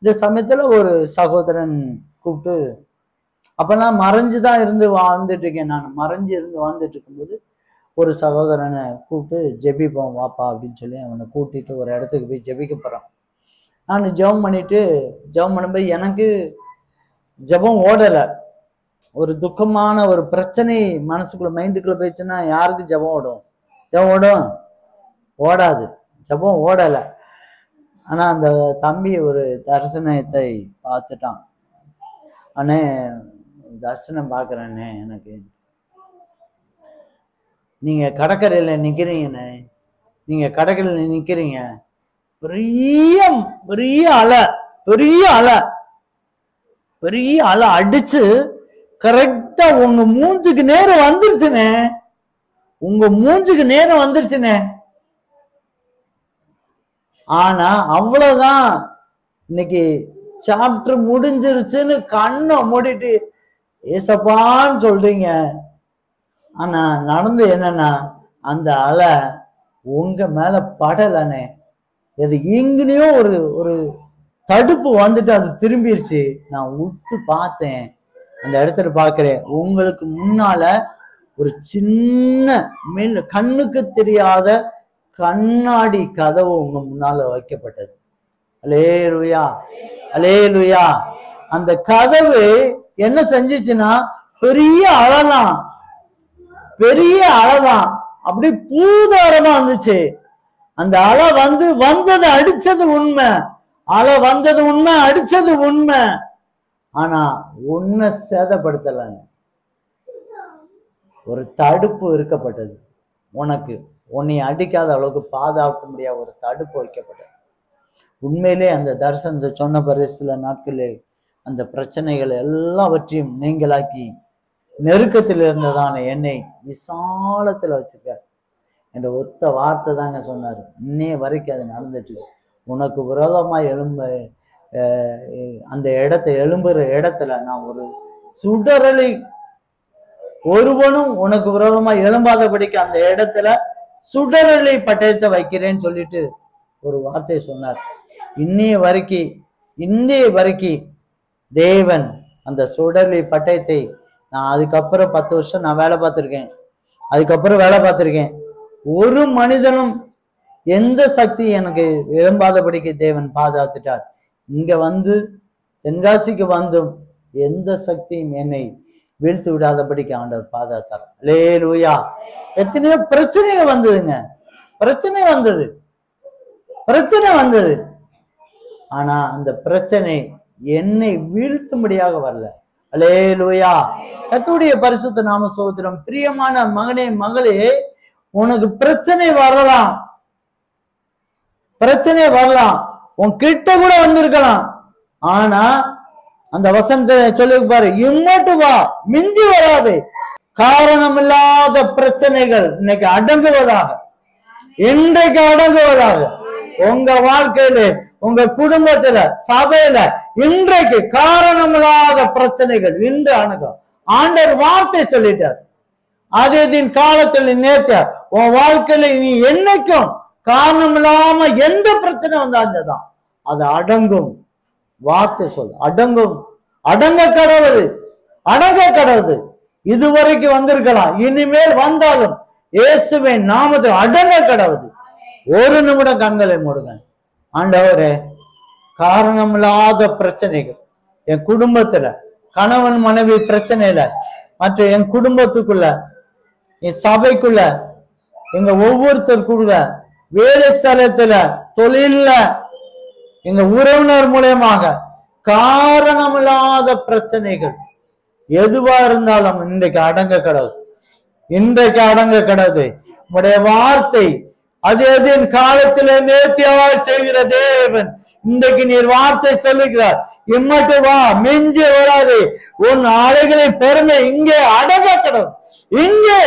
இந்த சமயத்துல ஒரு சகோதரன் கூப்பிட்டு, அப்பெல்லாம் மறைஞ்சுதான் இருந்து வாழ்ந்துட்டு இருக்கேன். நான் மறைஞ்சு இருந்து வாழ்ந்துட்டு இருக்கும்போது ஒரு சகோதரனை கூப்பிட்டு, ஜெபிப்போம் வாப்பா அப்படின்னு சொல்லி அவனை கூட்டிட்டு ஒரு இடத்துக்கு போய் ஜெபிக்க போறான். நான் ஜெபம் பண்ணும்போது எனக்கு ஜெபம் ஓடலை. ஒரு துக்கமான ஒரு பிரச்சனை மனசுக்குள்ள மைண்டுக்குள்ள போயிடுச்சுன்னா யாருக்கு ஜெபம் ஓடும்? ஓடாது. ஜெபம் ஓடலை. ஆனா அந்த தம்பி ஒரு தரிசனத்தை பார்த்துட்டான். அண்ணே, தரிசனம் பார்க்குறேண்ணே, எனக்கு நீங்க கடற்கரையில நிக்கிறீங்கண்ணே, பெரிய அலை அடிச்சு கரெக்டா உங்க மூஞ்சுக்கு நேரம் வந்துருச்சுனே. ஆனா அவ்வளவுதான், இன்னைக்கு சாப்டர் முடிஞ்சிருச்சுன்னு கண்ணை மூடிட்டு ஏசப்பான்னு சொல்றீங்க. ஆனா நடந்து என்னன்னா, அந்த அலை உங்க மேல படலனே, அது எங்கனையோ ஒரு ஒரு தடுப்பு வந்துட்டு அது திரும்பிருச்சு. நான் உத்து பார்த்தேன், அந்த இடத்துல பாக்குறேன், உங்களுக்கு முன்னால ஒரு சின்ன கண்ணுக்கு தெரியாத கண்ணாடி கதவு உங்க முன்னால வைக்கப்பட்டது. அல்லேலூயா, அல்லேலூயா. அந்த கதவு என்ன செஞ்சிச்சுன்னா, பெரிய அலைதான், அப்படி பூதாரமா இருந்துச்சு. அந்த அலை வந்தது அடிச்சது உண்மை, அலை வந்தது உண்மை, அடிச்சது உண்மை. ஆனா உன்னை சேதப்படுத்தலங்க. ஒரு தடுப்பு இருக்கப்பட்டது. உனக்கு உன்னை அடிக்காத அளவுக்கு பாதுகாக்க முடியாத ஒரு தடுப்பு வைக்கப்பட்டது. உண்மையிலே அந்த தரிசனத்தை சொன்ன பிறகு சில நாட்களே அந்த பிரச்சனைகள் எல்லாவற்றையும் நீங்களாக்கி நெருக்கத்தில் இருந்ததான என்னை விசாலத்தில் வச்சிருக்காரு என்ற ஒத்த வார்த்தை தாங்க சொன்னார். இன்னைய வரைக்கும் அது நடந்துட்டு உனக்கு விரோதமாக அந்த எழும்புற இடத்துல நான் ஒரு சுடரலை ஒருவனும் உனக்கு விரோதமா எழும்பாதபடிக்கு அந்த இடத்துல சுடரலை பட்டயத்தை வைக்கிறேன்னு சொல்லிட்டு ஒரு வார்த்தையை சொன்னார். இன்னைய வரைக்கும் தேவன் அந்த சுடரலை பட்டயத்தை நான் அதுக்கப்புறம் 10 வருஷம் நான் வேலை பார்த்துருக்கேன். ஒரு மனிதனும் எந்த சக்தி எனக்கு எழும்பாதபடிக்கு தேவன் பாதுகாத்துட்டார். இங்க வந்து தென்காசிக்கு வந்தும் எந்த சக்தியும் என்னை வீழ்த்து விடாதபடிக்கு ஆண்டவர் பாதுகாத்தார். அல்லேலூயா. எத்தனையோ பிரச்சனைகள் வந்ததுங்க, பிரச்சனை வந்தது. ஆனா அந்த பிரச்சனை என்னை வீழ்த்தும்படியாக வரல. அல்லேலூயா. கர்த்தருடைய பரிசுத்த நாம ஸ்தோத்திரம். பிரியமான மகனே மகளே, உனக்கு பிரச்சனை வரலாம், உன் கிட்ட கூட வந்திருக்கலாம். ஆனா அந்த வசனத்தை சொல்லி பாரு, இம்மட்டு வா, மிஞ்சி வராது. காரணம் இல்லாத பிரச்சனைகள் இன்னைக்கு இன்றைக்கு அடங்குவதாக உங்க வாழ்க்கையில, உங்க குடும்பத்துல, சபையில இன்றைக்கு காரணம் இல்லாத பிரச்சனைகள் இன்று அணுகும். ஆண்டவர் வார்த்தை சொல்லிட்டார். அதன் காலத்தில் நேற்று உன் வாழ்க்கையில நீ என்னைக்கும் காரணம் இல்லாம எந்த பிரச்சனை வந்தாதான் அது அடங்கும். வார்த்தை சொல், அடங்க கடவுது. இதுவரைக்கும் வந்திருக்கலாம், இனிமேல் வந்தாலும் இயேசுவின் நாமத்தில் அடங்க கடவுது. ஒரு நிமிடம் கண்களை மூடுங்க. ஆண்டவரே, காரணமில்லாத பிரச்சனைகள் என் குடும்பத்துல, கணவன் மனைவி பிரச்சனையில, மற்ற என் குடும்பத்துக்குள்ள, என் சபைக்குள்ள, எங்க ஒவ்வொருத்தருக்குள்ள, வேலை ஸ்தலத்துல, தொழில்ல, எங்க உறவினர் மூலமாக காரணமில்லாத பிரச்சனைகள் எதுவா இருந்தாலும் இன்றைக்கு அடங்க கடவுது. உடைய வார்த்தை அது எதின் காலத்திலே நேர்த்தியாய் செய்கிற தேவன். இன்றைக்கு நீர் வார்த்தை சொல்லுகிறார், இம்மட்டு வா, மிஞ்சி வராது. உன் அலைகளின் பெருமை இங்கே அடங்க கடவுது. இங்கே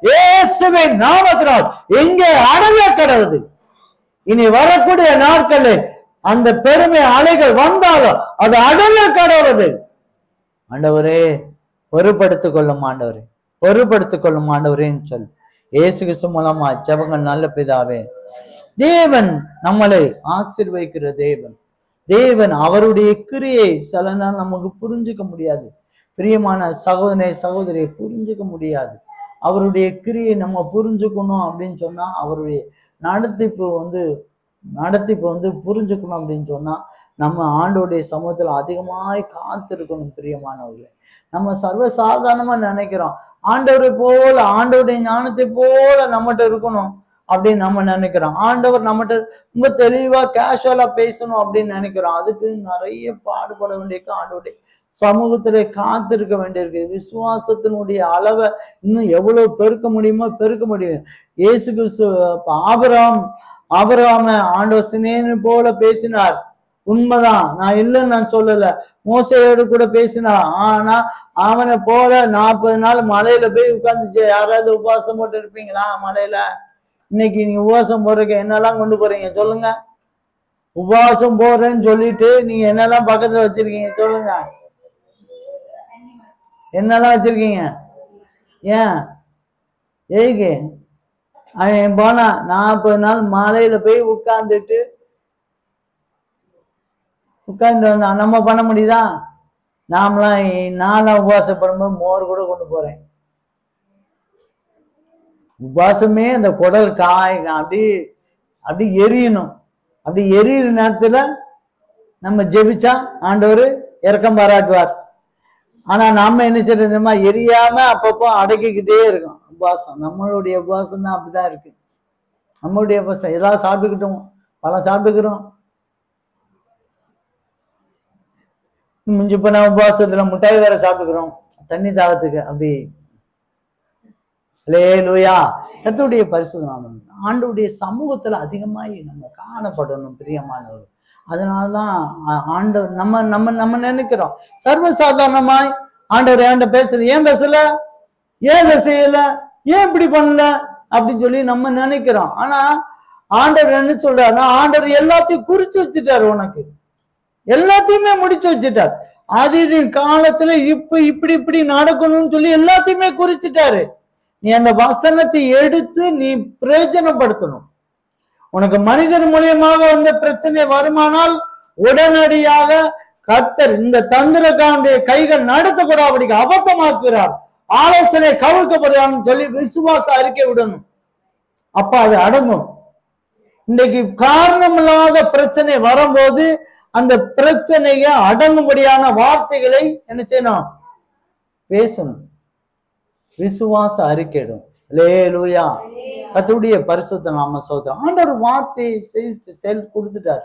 இயேசுவின் நாமத்தினால் இங்கே அடங்க கடவுது. இனி வரக்கூடிய நாட்களில் அந்த பெருமை அலைகள் வந்தாலும் அது அடங்க கடவுது. ஆண்டவரே, பொறுப்படுத்திக் கொள்ளும் ஆண்டவரேன்னு சொல். இயேசு கிறிஸ்து மூலமா ஜெபங்கள். நல்ல பிதாவே, தேவன் நம்மளை ஆசீர்வதிக்கிற தேவன் அவருடைய கிரியை சில நாள் நமக்கு புரிஞ்சுக்க முடியாது. பிரியமான சகோதரியை புரிஞ்சுக்க முடியாது. அவருடைய கிரியை நம்ம புரிஞ்சுக்கணும் அப்படின்னு சொன்னா, அவருடைய நடத்திப்பு வந்து புரிஞ்சுக்கணும் அப்படின்னு சொன்னா, நம்ம ஆண்டோடைய சமூகத்துல அதிகமாய் காத்திருக்கணும். பிரியமானவர்களே, நம்ம சர்வசாதாரணமா நினைக்கிறோம் ஆண்டவருடைய ஞானத்தை போல நம்மகிட்ட இருக்கணும் அப்படின்னு நம்ம நினைக்கிறோம். ஆண்டவர் நம்மகிட்ட ரொம்ப தெளிவா கேஷுவலா பேசணும் அப்படின்னு நினைக்கிறோம். அதுக்கு நிறைய பாடுபட வேண்டியிருக்கு. ஆண்டவருடைய சமூகத்துல காத்திருக்க வேண்டியிருக்கு. விசுவாசத்தினுடைய அளவை இன்னும் எவ்வளவு பெருக்க முடியுமோ பெருக்க முடியும். இயேசு கிறிஸ்து ஆபிரகாம ஆண்டவர் சினேன்னு போல பேசினார். உண்மைதான், நான் இல்லைன்னு நான் சொல்லல. மோசையோடு கூட பேசினான். ஆனா அவனை போல 40 நாள் மலையில போய் உட்கார்ந்துச்சு. யாராவது உபவாசம் போட்டு இருப்பீங்களா மலையில? இன்னைக்கு நீங்க உபவாசம் போறதுக்கு என்னெல்லாம் கொண்டு போறீங்க சொல்லுங்க? உபவாசம் போறேன்னு சொல்லிட்டு நீங்க என்னெல்லாம் பக்கத்துல வச்சிருக்கீங்க சொல்லுங்க? என்னெல்லாம் வச்சிருக்கீங்க? ஏக்கு அவன் போனா 40 நாள் மலையில போய் உட்கார்ந்து வந்தான். நம்ம பண்ண முடியுதா? நான்லாம் உபவாசப்படும்போது மோர் கூட கொண்டு போறேன். உபவாசமே அந்த குடல் அப்படி எரியணும். அப்படி எரியிற நேரத்துல நம்ம ஜெபிச்சா ஆண்டவர் இரக்கம் பாராட்டுவார். ஆனா நாம என்ன செய்யறதுமா, எரியாம அப்பப்போ அடக்கிக்கிட்டே இருக்கோம். உபவாசம், நம்மளுடைய உபவாசம் தான் அப்படிதான் இருக்கு. நம்மளுடைய உபவாசம் ஏதாவது சாப்பிட்டுக்கிட்டோம், பழம் சாப்பிட்டுக்கிறோம், முஞ்சி போன உபவாசத்துல முட்டாய் வேற சாப்பிட்டுக்கிறோம் தண்ணி தாகத்துக்கு. அப்படி அல்லேலூயா. கர்த்தருடைய பரிசுத்த நாமம். ஆண்டவருடைய சமூகத்துல அதிகமாய் நம்ம காணப்படணும் பிரியமானவர். அதனாலதான் ஆண்டவர் நம்ம நம்ம நம்ம நினைக்கிறோம் சர்வசாதாரணமாய் ஆண்டவர் ஏன்ட பேசல, ஏன் பேசல, ஏன் இதை செய்யல, ஏன் இப்படி பண்ணல அப்படின்னு சொல்லி நம்ம நினைக்கிறோம். ஆனா ஆண்டவர் என்ன சொல்றாருன்னா, ஆண்டவர் எல்லாத்தையும் குறிச்சு வச்சுட்டாரு, உனக்கு எல்லாத்தையுமே முடிச்சு வச்சுட்டார். அது காலத்துல இப்ப இப்படி இப்படி நடக்கணும்னு சொல்லி எல்லாத்தையுமே குறிச்சிட்டாரு. நீ அந்த வசனத்தை எடுத்து நீ பிரயோஜனப்படுத்தணும். உனக்கு மனிதன் மூலியமாக வந்த பிரச்சனை வருமானால் உடனடியாக கர்த்தர் இந்த தந்திரக்காரனுடைய கைகள் நடத்தக்கூடாது அபத்தமாக்குகிறார், ஆலோசனை கவிழ்க்கப்படுறான்னு சொல்லி விசுவாச அறிக்கை விடணும். அப்ப அது அடங்கும். இன்னைக்கு காரணமில்லாத பிரச்சனை வரும்போது அந்த பிரச்சனைய அடங்கும்படியான வார்த்தைகளை என்ன செய்யணும், பேசணும். விசுவாச அறிக்கையிடும். அல்லேலூயா. கர்த்தருடைய பரிசுத்த நாம ஸ்தோத்திரம். ஆண்டவர் வார்த்தையை செயல் கொடுத்துட்டாரு.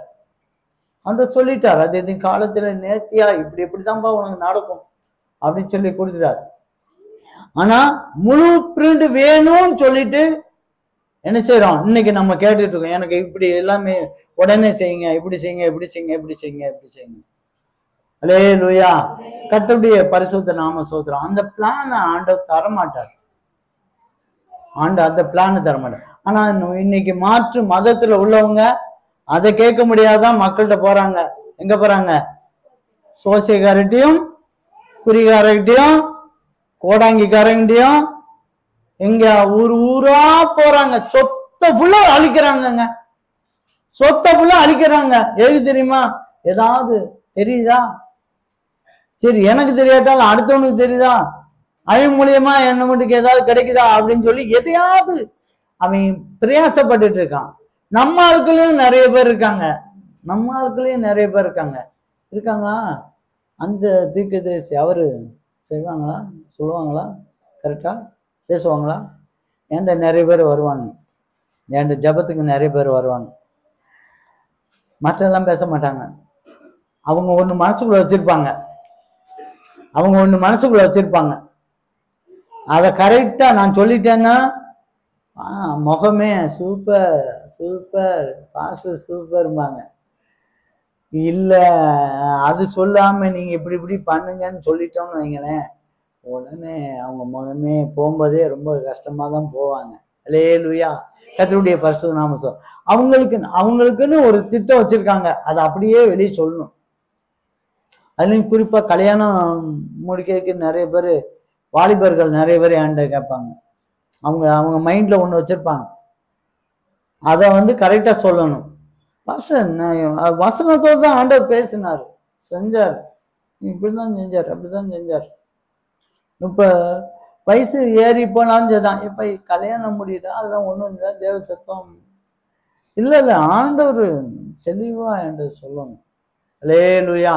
ஆண்டவர் சொல்லிட்டார், அது எது காலத்துல நேர்த்தியா இப்படி இப்படிதான்ப்பா உனக்கு நடக்கும் அப்படின்னு சொல்லி கொடுத்துட்டாரு. ஆனா முழு பிரிண்ட் வேணும்னு சொல்லிட்டு என்ன செய்யறோம், இன்னைக்கு நம்ம கேட்டுட்டு இருக்கோம், எனக்கு இப்படி எல்லாமே உடனே செய்யுங்க, இப்படி செய்யுங்க, இப்படி செய்யுங்க, இப்படி செய்யுங்க, இப்படி செய்யுங்க. அல்லேலூயா. கர்த்தருடைய பரிசுத்த நாம ஸ்தோத்திரம். அந்த பிளான ஆண்டவர் தரமாட்டார். அந்த பிளான தரமாட்டார். ஆனா இன்னைக்கு மாற்று மதத்துல உள்ளவங்க அதை கேட்க முடியாதான் மக்கள்கிட்ட போறாங்க. எங்க போறாங்க, சோசியக்காரர்கிட்டையும் குறிகாரர்கிட்டையும் கோடாங்கிக்காரங்கிட்டையும் எங்க ஊரா போறாங்க. சொத்தை ஃபுல்லா அழிக்கிறாங்கங்க, சொத்தை ஃபுல்லா அழிக்கிறாங்க. எது தெரியுமா, ஏதாவது தெரியுதா, சரி எனக்கு தெரியாட்டாலும் அடுத்தவனுக்கு தெரியுதா, அவன் மூலியமா என்ன மட்டுக்கு ஏதாவது கிடைக்குதா அப்படின்னு சொல்லி எதையாவது அவன் பிரயாசப்பட்டுட்டு இருக்கான். நம்ம ஆட்களையும் நிறைய பேர் இருக்காங்க, நம்ம ஆட்களையும் நிறைய பேர் இருக்காங்களா. அந்த தீர்க்கதரிசி அவரு செய்வாங்களா, சொல்லுவாங்களா, கரெக்டா பேசுவாங்களா? என்கிட்ட நிறைய பேர் வருவாங்க, என்கிட்ட ஜபத்துக்கு நிறைய பேர் வருவாங்க. மற்றெல்லாம் பேச மாட்டாங்க. அவங்க ஒன்று மனசுக்குள்ள வச்சிருப்பாங்க, அதை கரெக்டா நான் சொல்லிட்டேன்னா முகமே சூப்பர் சூப்பர் பாஸ்டர் சூப்பர்பாங்க. இல்லை அது சொல்லாம நீங்க இப்படி இப்படி பண்ணுங்கன்னு சொல்லிட்டோம்னு வைங்களேன், உடனே அவங்க முகமே போகும்போதே ரொம்ப கஷ்டமா தான் போவாங்க. அல்லேலூயா. கர்த்தருடைய பரிசுத்த நாம அவங்களுக்குன்னு ஒரு திட்டம் வச்சிருக்காங்க, அதை அப்படியே வெளியே சொல்லணும். அதுலயும் குறிப்பா கல்யாணம் முடிக்கிறதுக்கு நிறைய பேர் வாலிபர்கள் நிறைய பேர் என்கிட்ட கேட்பாங்க. அவங்க மைண்ட்ல ஒண்ணு வச்சிருப்பாங்க, அதை கரெக்டா சொல்லணும். வசனத்தோடு தான் ஆண்டவர் பேசினார், செஞ்சார், இப்படிதான் செஞ்சார், அப்படிதான் செஞ்சார். இப்ப வயசு ஏறி போனாலும் சரிதான், இப்ப கல்யாணம் முடியல, அதெல்லாம் ஒண்ணும் இல்லை, தேவ சத்தம் இல்ல ஆண்டவர் தெளிவா என்கிட்ட சொல்லணும். அல்லேலூயா.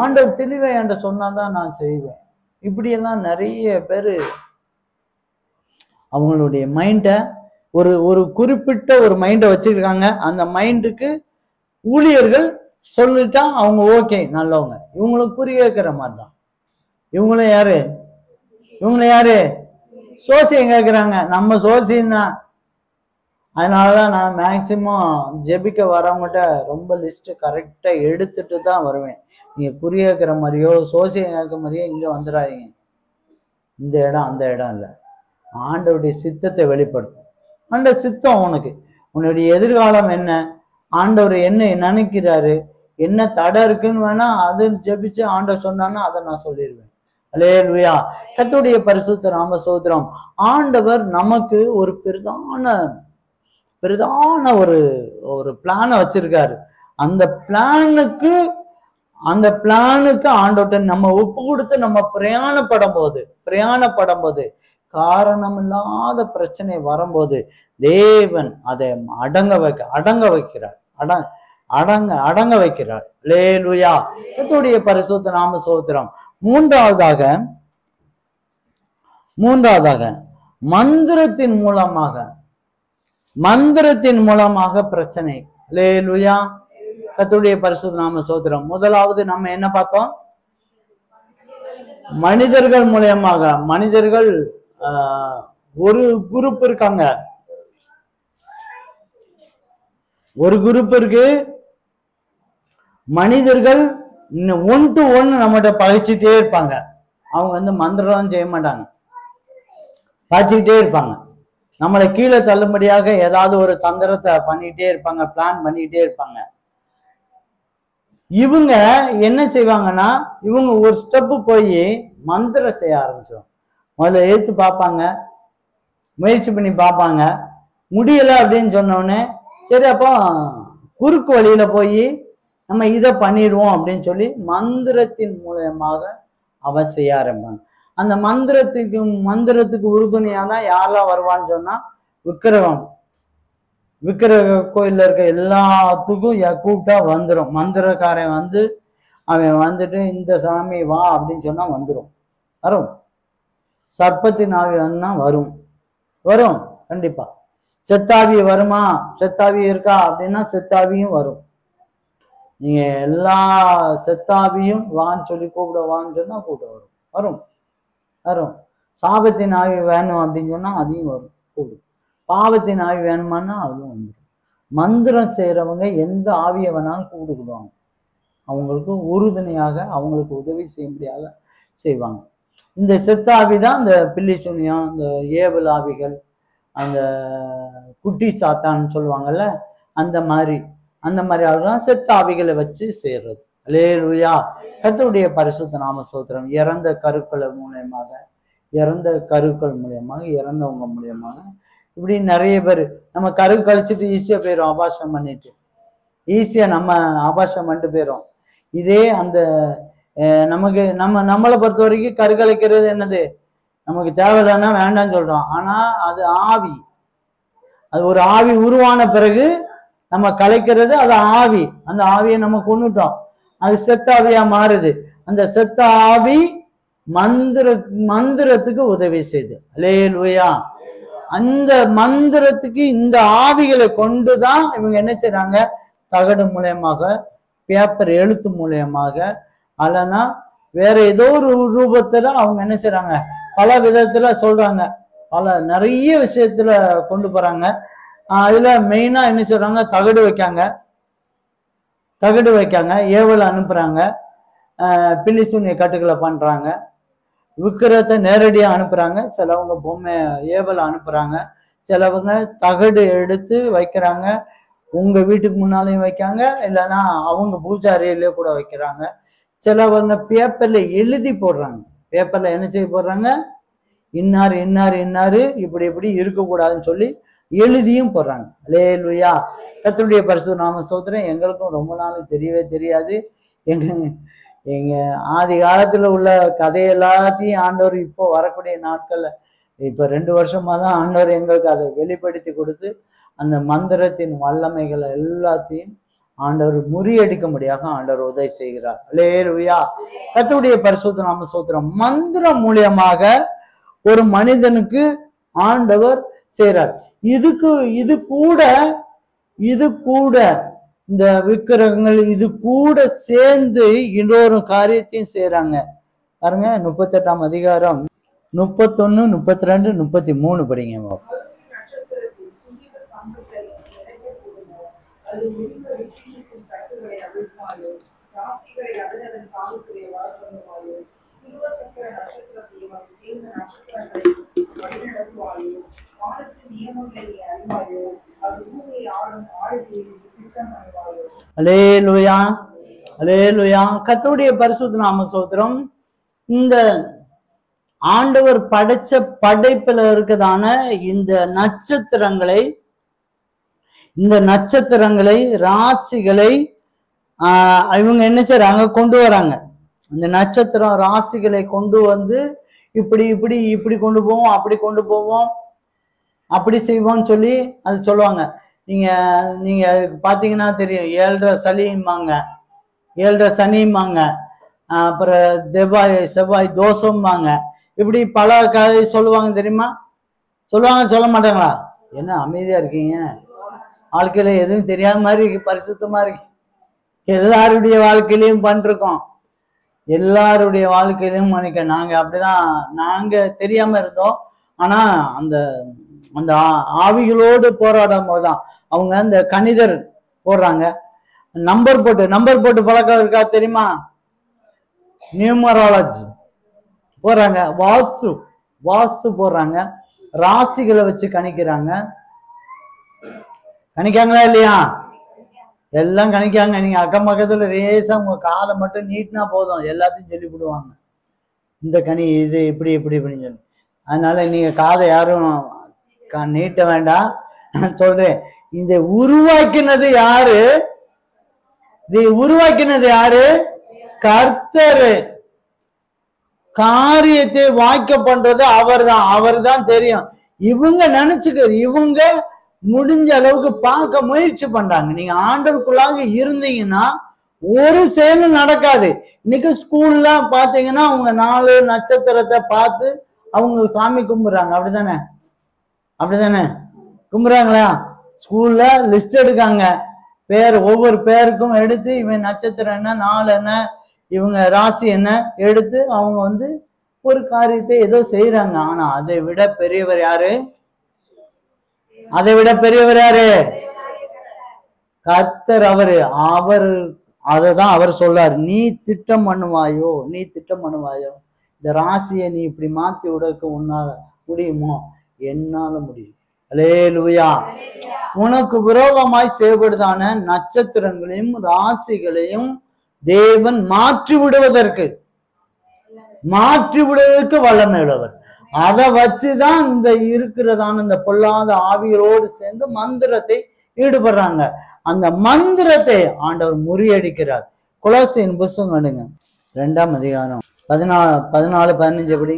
ஆண்டவர் தெளிவா என்கிட்ட சொன்னாதான் நான் செய்வேன். இப்படியெல்லாம் நிறைய பேர் அவங்களுடைய மைண்டை ஒரு குறிப்பிட்ட ஒரு மைண்டை வச்சிருக்காங்க. அந்த மைண்டுக்கு ஊழியர்கள் சொல்லிட்டா அவங்க ஓகே நல்லவங்க. இவங்களுக்கு புரிய வைக்கிற மாதிரி தான். இவங்களும் யாரு சோசியம் கேட்குறாங்க, நம்ம சோசியம் தான். அதனாலதான் நான் மேக்சிமம் ஜெபிக்க வரவங்ககிட்ட ரொம்ப லிஸ்ட் கரெக்டா எடுத்துட்டு தான் வருவேன். நீங்க புரிய வைக்கிற மாதிரியோ சோசியம் கேட்க மாதிரியோ இங்க வந்துடாதீங்க. இந்த இடம் அந்த இடம் இல்லை, ஆண்டவருடைய சித்தத்தை வெளிப்படுத்தும். ஆண்டவர் சித்தம் உன்னுடைய எதிர்காலம் என்ன, ஆண்டவர் என்ன நினைக்கிறாரு, என்ன தடை இருக்குன்னு வேணா அது ஜெபிச்சு ஆண்டவர் சொன்னான்னா அதை நான் சொல்லிடுவேன். அல்லேலூயா. கர்த்தருடைய பரிசுத்த நாம ஸ்தோத்திரம். ஆண்டவர் நமக்கு ஒரு பெரிதான ஒரு பிளானை வச்சிருக்காரு. அந்த பிளானுக்கு ஆண்டவர்கிட்ட நம்ம ஒப்பு கொடுத்து நம்ம பிரயாணப்படும் போது காரணமில்லாத பிரச்சனை வரும்போது தேவன் அதை அடங்க வைக்கிறார். அல்லேலூயா. கர்த்தருடைய பரிசுத்த நாம ஸ்தோத்திரம். மூன்றாவதாக மந்திரத்தின் மூலமாக பிரச்சனை. அல்லேலூயா. கர்த்தருடைய பரிசுத்த நாம ஸ்தோத்திரம். முதலாவது நம்ம என்ன பார்த்தோம், மனிதர்கள் மூலியமாக. மனிதர்கள் ஒரு குரூப் இருக்காங்க, ஒரு குரூப் இருக்கு. மனிதர்கள் 1 to 1 நம்மகிட்ட பகைச்சிட்டே இருப்பாங்க. அவங்க மந்திரம் செய்ய மாட்டாங்க, பகைச்சிக்கிட்டே இருப்பாங்க. நம்மளை கீழே தள்ளும்படியாக ஏதாவது ஒரு தந்திரத்தை பண்ணிட்டே இருப்பாங்க, பிளான் பண்ணிட்டே இருப்பாங்க. இவங்க என்ன செய்வாங்கன்னா, இவங்க ஒரு ஸ்டெப்பு போய் மந்திரம் செய்ய ஆரம்பிச்சிடும். முதல்ல ஏத்து பார்ப்பாங்க, முயற்சி பண்ணி பார்ப்பாங்க, முடியலை அப்படின்னு சொன்னோடனே சரி அப்போ குறுக்கு வழியில போய் நம்ம இதை பண்ணிடுவோம் அப்படின்னு சொல்லி மந்திரத்தின் மூலமாக அவ செய்ய ஆரம்பிப்பாங்க. அந்த மந்திரத்துக்கு உறுதுணையாக தான் யாரெல்லாம் வருவான்னு சொன்னா, விக்கிரக கோயில்ல இருக்க எல்லாத்துக்கும் கூப்பிட்டா வந்துடும். மந்திரக்காரன் அவன் வந்துட்டு இந்த சாமி வா அப்படின்னு சொன்னா வரும். சர்ப்பத்தின் ஆவி வரும் கண்டிப்பா. செத்தாவி வருமா, செத்தாவி இருக்கா அப்படின்னா செத்தாவியும் வரும். நீங்க எல்லா செத்தாவியும் வான்னு சொல்லி கூப்பிடுவான்னு சொன்னா வரும். சாபத்தின் ஆவி வேணும் அப்படின்னு சொன்னா அதையும் வரும் கூப்பிடும். பாவத்தின் ஆவி வேணுமான்னா அதுவும் வந்துடும். மந்திரம் செய்யறவங்க எந்த ஆவியை வேணாலும் கூப்பிடுவாங்க. அவங்களுக்கு உறுதுணையாக, அவங்களுக்கு உதவி செய்யும்படியாக செய்வாங்க. இந்த செத்தாவி தான் இந்த பில்லி சுனியம், இந்த ஏவல் ஆவிகள், அந்த குட்டி சாத்தான்னு சொல்லுவாங்கல்ல, அந்த மாதிரி ஆளுதான் செத்த ஆவிகளை வச்சு செய்யறது. அல்லேலூயா. கர்த்தருடைய பரிசுத்த நாம ஸ்தோத்திரம். இறந்த கருக்கள் மூலியமாக, இறந்தவங்க மூலியமாக இப்படி நிறைய பேர் நம்ம கரு கழிச்சுட்டு ஈஸியா போயிடும். ஆபாசம் பண்ணிட்டு ஈஸியா நம்ம ஆபாசம் பண்ணிட்டு போயிடும். இதே அந்த நமக்கு நம்மளை பொறுத்த வரைக்கும் கரு கலைக்கிறது என்னது, நமக்கு தேவையில்லைன்னா வேண்டாம்னு சொல்றோம். ஆனா அது ஆவி, அது ஒரு ஆவி உருவான பிறகு நம்ம கலைக்கிறது அது ஆவி. அந்த ஆவியை நம்ம கொன்னுட்டோம், அது செத்த ஆவியா மாறுது. அந்த செத்த ஆவி மந்திரத்துக்கு உதவி செய்து. அல்லேலூயா. அந்த மந்திரத்துக்கு இந்த ஆவிகளை கொண்டுதான் இவங்க என்ன செய்யறாங்க, தகடு மூலியமாக, பேப்பர் எழுத்து மூலியமாக, அல்லனா வேற ஏதோ ஒரு ரூபத்துல அவங்க என்ன செய்யறாங்க, பல விதத்துல சொல்றாங்க, நிறைய விஷயத்துல கொண்டு போறாங்க. அதுல மெயினா என்ன சொல்றாங்க, தகடு வைக்காங்க, ஏவல் அனுப்புறாங்க, பில்லி சூன்ய கட்டுக்களை பண்றாங்க, விக்கிரத்தை நேரடியா அனுப்புறாங்க, சிலவங்க பொம்மை ஏவல் அனுப்புறாங்க, சிலவங்க தகடு எடுத்து வைக்கிறாங்க, உங்க வீட்டுக்கு முன்னாலையும் வைக்காங்க, இல்லைன்னா அவங்க பூஜாரியிலே கூட வைக்கிறாங்க. சிலவங்க பேப்பர்ல எழுதி போடுறாங்க. பேப்பர்ல என்ன செய்ய போடுறாங்க, இன்னாரு இப்படி இருக்கக்கூடாதுன்னு சொல்லி எழுதியும் போடுறாங்க. அல்லேலூயா. கர்த்தருடைய பரிசுத்த நாம ஸ்தோத்திரம். எங்களுக்கும் ரொம்ப நாள் தெரியவே தெரியாது. எங்க ஆதி காலத்துல உள்ள கதை எல்லாத்தையும் ஆண்டவர் இப்போ வரக்கூடிய நாட்கள்ல இப்ப 2 வருஷமா தான் ஆண்டவர் எங்களுக்கு அதை வெளிப்படுத்தி கொடுத்து அந்த மந்திரத்தின் வல்லமைகளை எல்லாத்தையும் ஆண்டவர் முறியடிக்க முடியாத ஆண்டவர் உதவி செய்கிறார். அல்லேலூயா. கர்த்தருடைய பரிசுத்த நாம ஸ்தோத்திரம். மந்திரம் மூலியமாக ஒரு மனிதனுக்கு ஆண்டவர் செய்கிறார். இது கூட இந்த விக்கிரகங்கள் இது கூட சேர்ந்து இன்னொரு காரியத்தையும் செய்யறாங்க. பாருங்க, 38ஆம் அதிகாரம் 31, 32, 33 படிங்க. அல்லேலூயா, அல்லேலூயா. கர்த்தருடைய பரிசுத்த நாம ஸ்தோத்திரம். இந்த ஆண்டவர் படைச்ச படைப்புல இருக்குதான இந்த நட்சத்திரங்களை ராசிகளை இவங்க என்ன செய்றாங்க, கொண்டு வராங்க. இந்த நட்சத்திரம் ராசிகளை கொண்டு வந்து இப்படி கொண்டு போவோம், அப்படி கொண்டு போவோம், அப்படி செய்வோம்னு சொல்லி அது சொல்லுவாங்க. நீங்க பாத்தீங்கன்னா தெரியும், 7.5 சனிம்பாங்க, அப்புறம் செவ்வாய் தோஷம்பாங்க, இப்படி பல கதை சொல்லுவாங்க. தெரியுமா? சொல்ல மாட்டாங்களா? என்ன அமைதியா இருக்கீங்க? வாழ்க்கையில எதுவும் தெரியாத மாதிரி இருக்கு, பரிசுத்தமா இருக்கு. எல்லாருடைய வாழ்க்கையிலையும் பண்ணிருக்கோம். எல்லாருடைய வாழ்க்கையிலும் நினைக்க நாங்க அப்படிதான், நாங்க தெரியாம இருந்தோம். ஆனா அந்த அந்த ஆவிகளோடு போராடும் போதுதான் அவங்க அந்த கணிதர் போடுறாங்க, நம்பர் போட்டு பழக்கம் இருக்கா தெரியுமா? நியூமராலஜி போடுறாங்க, வாஸ்து போடுறாங்க, ராசிகளை வச்சு கணிக்கிறாங்க. கணிக்காங்களா இல்லையா? எல்லாம் கணிக்காங்க. நீங்க அக்கம் பக்கத்துல ரேசா உங்க காதை மட்டும் நீட்டினா போதும், எல்லாத்தையும் சொல்லிவிடுவாங்க. இந்த கனி இது இப்படி இப்படின்னு சொல்லி. அதனால நீங்க காதை யாரும் நீட்ட வேண்டாம். நான் சொல்றேன், இதை உருவாக்கினது யாரு? கர்த்தரு. காரியத்தை வாய்க்க பண்றது அவர்தான் தெரியும். இவங்க இவங்க முடிஞ்ச அளவுக்கு பார்க்க முயற்சி பண்றாங்க. நீங்க ஆண்டவருக்குள்ளாக இருந்தீங்கன்னா ஒரு செயலும் நடக்காது. இன்னைக்கு ஸ்கூல்ல பாத்தீங்கன்னா அவங்க 4 நட்சத்திரத்தை பார்த்து அவங்க சாமி கும்பிடுறாங்க. அப்படிதானே கும்பிடுறாங்களா? ஸ்கூல்ல லிஸ்ட் எடுக்காங்க, பேர் ஒவ்வொரு பேருக்கும் எடுத்து இவன் நட்சத்திரம் என்ன, நாள் என்ன, இவங்க ராசி என்ன எடுத்து அவங்க ஒரு காரியத்தை ஏதோ செய்யறாங்க. ஆனா அதை விட பெரியவர் யாரு? கர்த்தர். அவரு அததான் அவர் சொல்றாரு, நீ திட்டம் பண்ணுவாயோ, இந்த ராசியை நீ இப்படி மாத்தி விடக்க உன்னால முடியுமோ? என்னால முடியும். அல்லேலூயா. உனக்கு விரோதமாய் செயல்படுதான நட்சத்திரங்களையும் ராசிகளையும் தேவன் மாற்றி விடுவதற்கு வல்லமை உள்ளவர். அதை வச்சுதான் இந்த இருக்கிறதான இந்த பொல்லாத ஆவியரோடு சேர்ந்து மந்திரத்தை ஈடுபடுறாங்க. அந்த மந்திரத்தை ஆண்டவர் முறியடிக்கிறார். கொலோசியர் புத்தகம் எடுங்க, 2ஆம் அதிகாரம் 14-15 படி.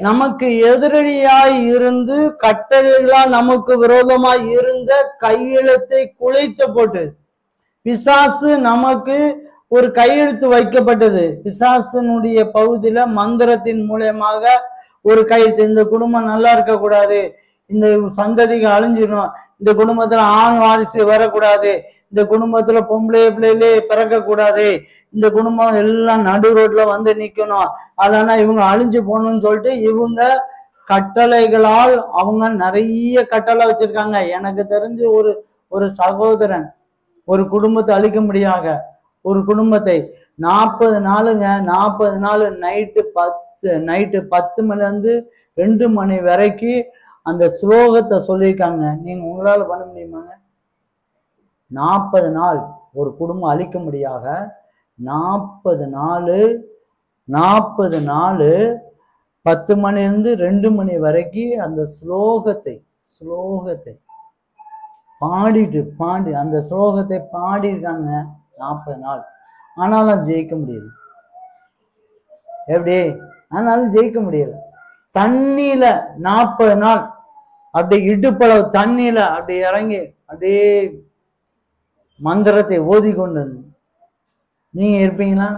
நமக்கு எதிரடியாய் இருந்து கட்டளைகளால் நமக்கு விரோதமாய் இருந்த கையெழுத்தை குலைத்து போட்டு, பிசாசு நமக்கு ஒரு கையெழுத்து வைக்கப்பட்டது. பிசாசனுடைய பகுதியில மந்திரத்தின் மூலமாக ஒரு கையெழுத்து, இந்த குடும்பம் நல்லா இருக்க கூடாது, இந்த சந்ததிகள் அழிஞ்சிடணும், இந்த குடும்பத்துல ஆண் வாரிசு வரக்கூடாது, இந்த குடும்பத்துல பொம்பளை பிள்ளைகளே பிறக்க கூடாது, இந்த குடும்பம் எல்லாம் நடு ரோட்ல நிக்கணும், அதனால இவங்க அழிஞ்சு போகணும்னு சொல்லிட்டு இவங்க கட்டளைகளால் அவங்க நிறைய கட்டளை வச்சிருக்காங்க. எனக்கு தெரிஞ்சு ஒரு சகோதரன் ஒரு குடும்பத்தை அழிக்க முடியாத ஒரு குடும்பத்தை 40 நாளுங்க, 40 நாள் நைட்டு 10 மணிலேருந்து 2 மணி வரைக்கும் அந்த ஸ்லோகத்தை சொல்லியிருக்காங்க. நீங்க உங்களால பண்ண முடியுமாங்க? 40 நாள் ஒரு குடும்பம் அழிக்க முடியாத 40 நாள் 10 மணிலிருந்து 2 மணி வரைக்கும் அந்த ஸ்லோகத்தை பாடி அந்த ஸ்லோகத்தை பாடியிருக்காங்க 40 நாள். ஆனாலும் ஜெயிக்க முடியல. எப்படி? ஆனாலும் ஜெயிக்க முடியல. தண்ணியில 40 நாள் அப்படி இடுப்பளவு தண்ணியில அப்படி இறங்கி அப்படியே மந்திரத்தை ஓதி கொண்டு நீங்க இருப்பீங்களா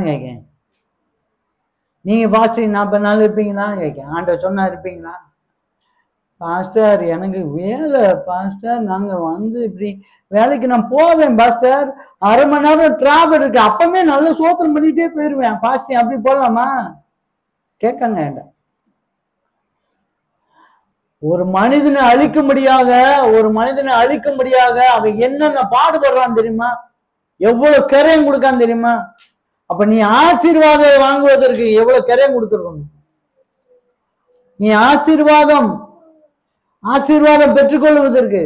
கேட்க? நீங்க பாஸ்டர் 40 நாள் இருப்பீங்களா கேட்க? ஆண்டவர் சொன்னா இருப்பீங்களா? பாஸ்டர் எனக்கு வேலை பாஸ்டர், நாங்க இப்படி வேலைக்கு நான் போவேன் பாஸ்டர், 1/2 மணி நேரம் டிராவல் இருக்கு, அப்பவே நல்ல சோத்திரம் பண்ணிட்டே போயிருவேன் பாஸ்டர், அப்படி போடலாமா? கேட்காங்க. ஒரு மனிதனை அழிக்க முடியாத அவன் என்னென்ன பாடுபடுறான் தெரியுமா? எவ்வளவு கரையம் கொடுக்கான் தெரியுமா? அப்ப நீ ஆசீர்வாதம் வாங்குவதற்கு எவ்வளவு கரையம் கொடுத்துருக்கணும்? நீ ஆசீர்வாதம் பெற்றுக்கொள்வதற்கு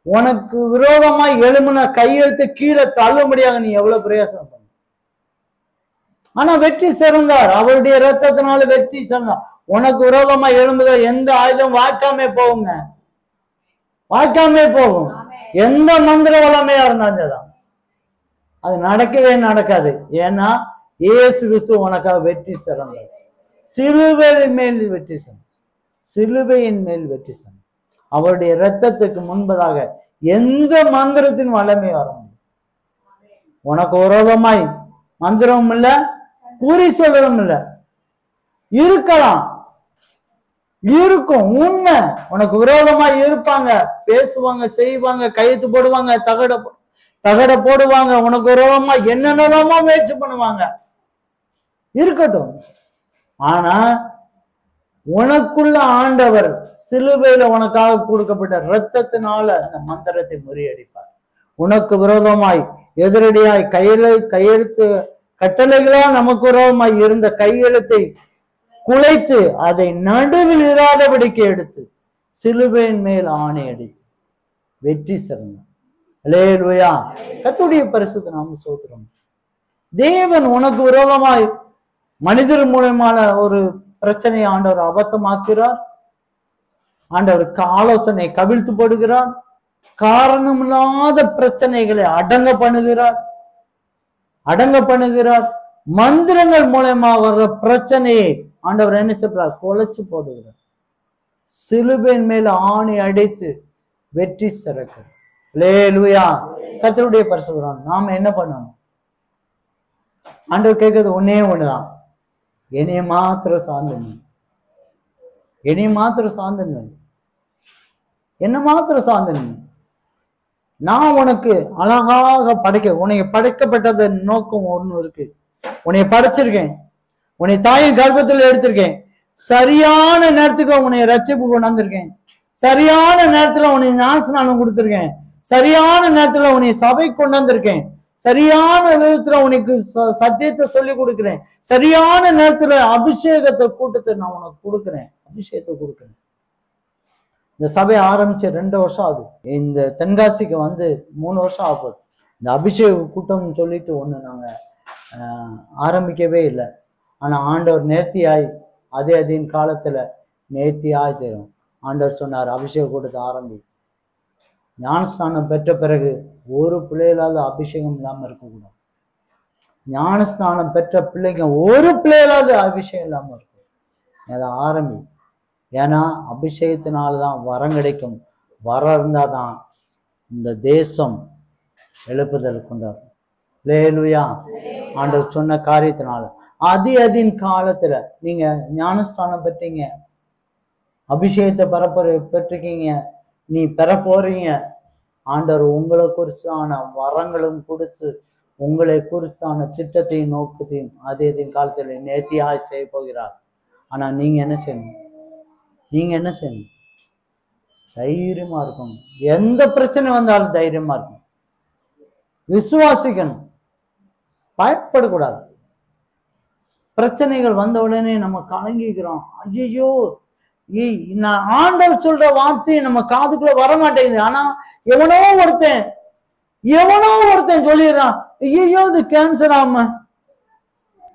உனக்கு விரோதமாய் எழுமுன கையெழுத்து கீழே தள்ள முடியாது. நீ எவ்வளவு பிரயாசம் பண்ண. ஆனா வெற்றி சிறந்தார், அவருடைய ரத்தத்தினால வெற்றி சிறந்தார். உனக்கு விரோதமா எழும்புத எந்த ஆயுதம் வாய்க்காமே போகும். எந்த மந்திர வளமையா இருந்தாலும் அது நடக்கவே நடக்காது. ஏன்னா இயேசு கிறிஸ்து உனக்காக வெற்றி சிறந்தார். சிலுவையின் மேல் வெற்றி சிறந்தார். அவருடைய இரத்தத்துக்கு முன்பதாக எந்த மந்திரத்தின் வல்லமை வர முடியும்? உனக்கு விரோதமாய் மந்திரமும் இல்ல, குறி சொல்றதும் இல்ல. இருக்கலாம், இருக்கும், உண்மை. உனக்கு விரோதமாய் இருப்பாங்க, பேசுவாங்க, செய்வாங்க, கையெழுத்து போடுவாங்க, தகட போடுவாங்க, உனக்கு விரோதமா என்னென்னலாமோ முயற்சி பண்ணுவாங்க, இருக்கட்டும். ஆனா உனக்குள்ள ஆண்டவர் சிலுவையில உனக்காக கொடுக்கப்பட்ட இரத்தத்தினால அந்த மந்திரத்தை முறியடிப்பார். உனக்கு விரோதமாய் எதிரடியாய் கையெழுத்து கட்டளைகளா நமக்கு விரோதமாய் இருந்த கையெழுத்தை குலைத்து அதை நடுவில் இராதபடிக்கு எடுத்து சிலுவையின் மேல் ஆணை அடித்து வெற்றி சிறந்தார். அல்லேலூயா. கர்த்தருடைய பரிசுத்த நாம ஸ்தோத்திரம். தேவன் உனக்கு விரோதமாய் மனிதர் மூலமான ஒரு பிரச்சனையை ஆண்டவர் அபத்தமாக்குகிறார். ஆண்டவருக்கு ஆலோசனை கவிழ்த்து போடுகிறார். காரணமில்லாத பிரச்சனைகளை அடங்க பண்ணுகிறார். மந்திரங்கள் மூலமா வர்ற பிரச்சனையை ஆண்டவர் என்ன சொல்றார்? குலைச்சு போடுகிறார். சிலுவையின் மேல ஆணி அடித்து வெற்றி சிறக்கிறார். அல்லேலூயா. கர்த்தருடைய பரிசுத்தம். நாம என்ன பண்ணணும்? ஆண்டவர் கேட்கறது ஒன்னே ஒண்ணுதான், என்னைய மாத்திரம் சார்ந்து, என்னைய மாத்திரம் சார்ந்து, என்ன மாத்திரம் சார்ந்து. நான் உனக்கு அழகாக உன்னை படைக்கப்பட்டது நோக்கம் ஒண்ணு இருக்கு. உன்னை படைச்சிருக்கேன், உன்னை தாயின் கர்ப்பத்தில் எடுத்திருக்கேன், சரியான நேரத்துக்கு உன்னை ரட்சிப்பு கொண்டாந்துருக்கேன், சரியான நேரத்துல உன்னை ஞானஸ்நானம் கொடுத்துருக்கேன், சரியான நேரத்துல உன்னை சபை கொண்டாந்துருக்கேன், சரியான விதத்துல உனக்கு சத்தியத்தை சொல்லி கொடுக்கிறேன், சரியான நேரத்துல அபிஷேகத்தை கூட்டத்தை நான் உனக்கு கொடுக்குறேன், அபிஷேகத்தை கொடுக்குறேன். இந்த சபையை ஆரம்பிச்சு 2 வருஷம் ஆகுது. இந்த தென்காசிக்கு 3 வருஷம் ஆகுது. இந்த அபிஷேக கூட்டம்னு சொல்லிட்டு ஒண்ணு நாங்க ஆரம்பிக்கவே இல்லை. ஆனா ஆண்டவர் நேர்த்தியாய் அதே காலத்துல நேர்த்தியாய் தரும். ஆண்டவர் சொன்னார், அபிஷேக கூட்டத்தை ஆரம்பி. ஞானஸ்நானம் பெற்ற பிறகு ஒரு பிள்ளைகளாவது அபிஷேகம் இல்லாம இருக்கக்கூடாது. ஞானஸ்நானம் பெற்ற பிள்ளைங்க ஒரு பிள்ளைகளாவது அபிஷேகம் இல்லாம இருக்கும். அதை ஆரம்பி. ஏன்னா அபிஷேகத்தினால்தான் வரம் கிடைக்கும். வரம் இருந்தாதான் இந்த தேசம் எழுப்புதல் கொண்டாடும். அல்லேலூயா. ஆண்டவர் சொன்ன காரியத்தினால அதின் காலத்துல நீங்க ஞானஸ்தானம் பெற்றீங்க, அபிஷேகத்தை பெற்றிருக்கீங்க, நீ பெற போறீங்க. ஆண்டவர் உங்களை குறிச்சான வரங்களும் கொடுத்து உங்களை குறிச்சான திட்டத்தையும் நோக்கத்தையும் அதின் காலத்துல நேர்த்தியாய் செய்ய போகிறார். ஆனா நீங்க என்ன செய்யணும்? தைரியமா இருக்கணும். எந்த பிரச்சனை வந்தாலும் தைரியமா இருக்கணும், விசுவாசிக்கணும், பயப்படக்கூடாது. பிரச்சனைகள் வந்த உடனே நம்ம கலங்கிக்கிறோம். ஐயோ, நான் ஆண்டவர் சொல்ற வார்த்தையை நம்ம காதுக்குள்ள வர மாட்டேங்குது. ஆனா எவனோ ஒருத்தன் சொல்லிடுறான், ஐயோ இது கேன்சர் ஆம.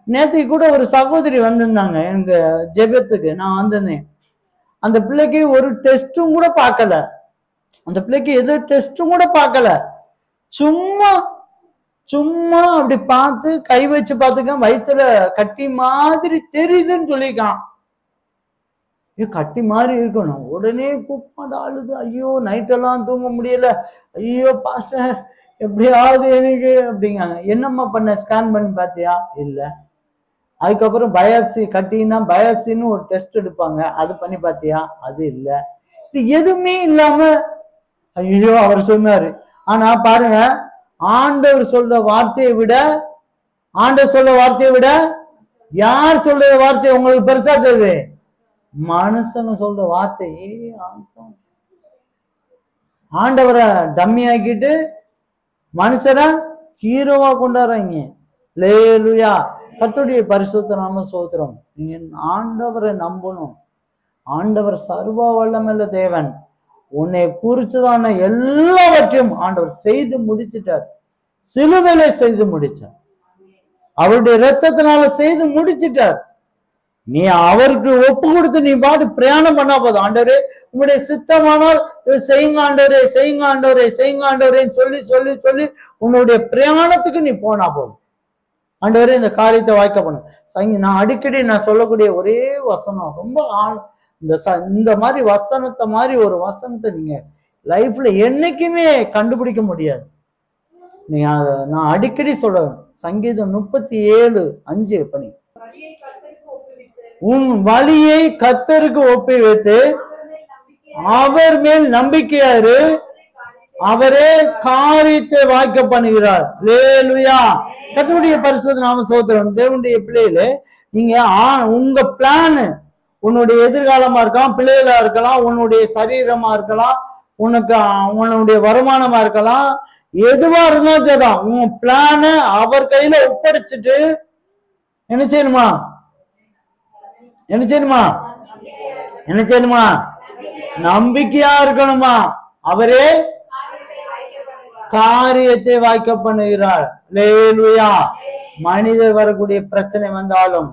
நேற்றுக்கு கூட ஒரு சகோதரி வந்திருந்தாங்க எனக்கு ஜெபத்துக்கு. நான் வந்திருந்தேன். அந்த பிள்ளைக்கு ஒரு டெஸ்டும் கூட பார்க்கல. அந்த பிள்ளைக்கு எது டெஸ்டும் கூட பார்க்கல. சும்மா அப்படி பார்த்து கை வச்சு பார்த்துக்க, வயிற்றுல கட்டி மாதிரி தெரியுதுன்னு சொல்லியிருக்கான். கட்டி மாதிரி இருக்கணும். உடனே கூப்பாடு ஆளுது. ஐயோ நைட்டெல்லாம் தூங்க முடியல, ஐயோ பாஸ்டர் எப்படியாவது எனக்கு அப்படிங்காங்க. என்னம்மா பண்ண, ஸ்கேன் பண்ணி பார்த்தியா? இல்லை. அதுக்கப்புறம் பயாப்சி, கட்டினா பயாப்சின்னு ஒரு டெஸ்ட் எடுப்பாங்க, அது பண்ணி பார்த்தியா? அது இல்லை. எதுவுமே இல்லாம ஐயோ அவர் சொன்னாரு. ஆனா பாருங்க, ஆண்டவர் சொல்ற வார்த்தையை விட யார் சொல்ற வார்த்தை உங்களுக்கு பெருசா தெரியுது? மனுஷங்க சொல்ற வார்த்தை. ஆண்டவரை டம்மி ஆக்கிட்டு மனுஷரை ஹீரோவா கொண்டாடுறாங்க. அல்லேலூயா. கர்த்தருடைய பரிசுத்த நாம ஸ்தோத்திரம். நீங்க ஆண்டவரை நம்பணும். ஆண்டவர் சர்வ வல்லமையுள்ள தேவன். உன்னை குறிச்சுதான எல்லாவற்றையும் ஆண்டவர் செய்து முடிச்சிட்டார். சிலுவையில செய்து முடிச்சார். அவருடைய இரத்தத்தினால செய்து முடிச்சிட்டார். நீ அவருக்கு ஒப்பு கொடுத்து நீ பாட்டு பிரயாணம் பண்ணா போதும். ஆண்டவரே உங்களுடைய சித்தமானால் செய்யுங்க ஆண்டவரே, செய்யுங்க ஆண்டவரே, செய்யுங்க ஆண்டவரேன்னு சொல்லி சொல்லி சொல்லி உன்னுடைய பிரயாணத்துக்கு நீ போனா போதும். ஆண்டவரே இந்த காரியத்தை வாய்க்க பண்ணும். நான் அடிக்கடி சொல்லக்கூடிய ஒரே வசனம், ரொம்ப இந்த மாதிரி வசனத்தை மாதிரி ஒரு வசனத்தை நீங்க லைஃப்ல என்னைக்குமே கண்டுபிடிக்க முடியாது. நீங்க நான் அடிக்கடி சொல்றேன், சங்கீதம் 37:5 பணி, உன் வழியை கர்த்தருக்கு ஒப்புவித்து அவர் மேல் நம்பிக்கையாரு, அவரே காரியத்தை வாய்க்க பண்ணுகிறார். அல்லேலூயா. கர்த்தருடைய பரிசுத்த நாம ஸ்தோத்திரம். தேவனுடைய பிள்ளைகளே, நீங்க உங்க பிளான் உன்னுடைய எதிர்காலமா இருக்கலாம், பிள்ளைகளா இருக்கலாம், உன்னுடைய சரீரமா இருக்கலாம், உன்னுடைய வருமானமா இருக்கலாம், எதுவா இருந்தாலும் சரிதான், உன் பிளான அவர் கையில ஒப்படைச்சிட்டு என்ன செய்யணுமா? நம்பிக்கையா இருக்கணுமா? அவரே காரியத்தை வாய்க்க பண்ணுகிறார். அல்லேலூயா. மனிதர் வரக்கூடிய பிரச்சனை வந்தாலும்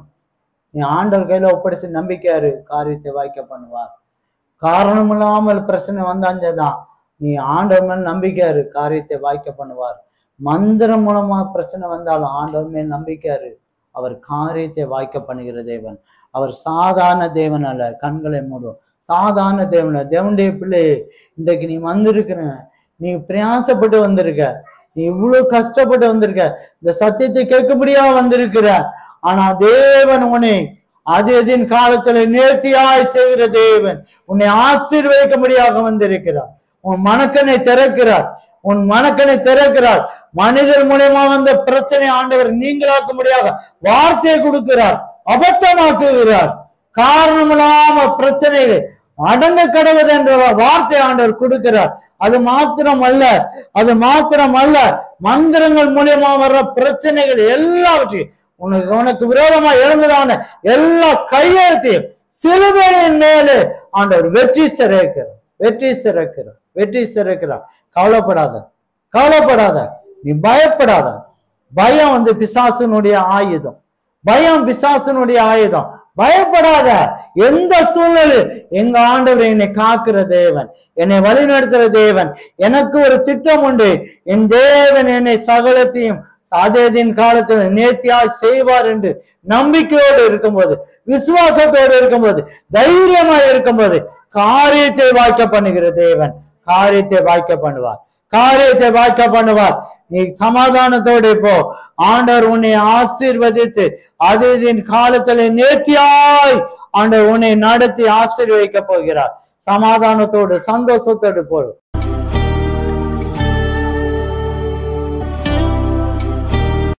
நீ ஆண்டவர் கையில ஒப்படைச்சு நம்பிக்கையாரு, காரியத்தை வாய்க்க பண்ணுவார். காரணம் இல்லாமல் பிரச்சனை வந்தாஞ்சதான், நீ ஆண்டவர் மேல் நம்பிக்கையாரு, காரியத்தை வாய்க்க பண்ணுவார். மந்திரம் மூலமா பிரச்சனை வந்தாலும் ஆண்டவர் மேல் நம்பிக்கையாரு, அவர் காரியத்தை வாய்க்க பண்ணுகிற தேவன். அவர் சாதாரண தேவன் அல்ல. கண்களை மூடும் சாதாரண தேவன். தேவனுடைய பிள்ளை, இன்றைக்கு நீ வந்திருக்கிற, நீ பிரயாசப்பட்டு வந்திருக்க, நீ இவ்வளவு கஷ்டப்பட்டு வந்திருக்க, இந்த சத்தியத்தை கேட்கும்படியா வந்திருக்கிற. ஆனா தேவன் உன்னை அதின் காலத்துல நேர்த்தியாய் செய்கிற தேவன் உன்னை ஆசீர்வதிக்கும்படியாக வந்திருக்கிறார். உன் மனக்கனை திறக்கிறார். மனிதர் மூலமா வந்த பிரச்சனை ஆண்டவர் நீங்களாக்கும்படியாக வார்த்தையை கொடுக்கிறார், அபத்தமாக்குகிறார். காரணம் இல்லாம பிரச்சனைகள் அடங்க கடவுது என்ற வார்த்தை ஆண்டவர் கொடுக்கிறார். அது மாத்திரம் அல்ல, மந்திரங்கள் மூலியமா வர்ற பிரச்சனைகள் எல்லாவற்றையும் உனக்கு விரோதமா எழுந்ததான எல்லா கையெழுத்தையும் சிலுவையின் மேலே ஆண்டவர் வெற்றி சிறக்கிறார். கவலைப்படாத, நீ பயப்படாத. பயம் பிசாசுனுடைய ஆயுதம். பயப்படாத. எந்த சூழ்நிலை எங்க ஆண்டவர் என்னை காக்கிற தேவன், என்னை வழிநடத்துகிற தேவன். எனக்கு ஒரு திட்டம் உண்டு. என் தேவன் என்னை சகலத்தையும் சாதேதின் காலத்தில் நேர்த்தியாய் செய்வார் என்று நம்பிக்கையோடு இருக்கும்போது, விசுவாசத்தோடு இருக்கும்போது, தைரியமாய் இருக்கும்போது காரியத்தை வாய்க்க பண்ணுகிற தேவன் காரியத்தை வாய்க்க பண்ணுவார். நீ சமாதானத்தோடு போ. ஆண்டவர் உன்னை ஆசீர்வதித்து அதின் காலத்தில் நேர்த்தியாய் ஆண்டவர் உன்னை நடத்தி ஆசீர்வதிக்க போகிறார். சமாதானத்தோடு சந்தோஷத்தோடு போடும்.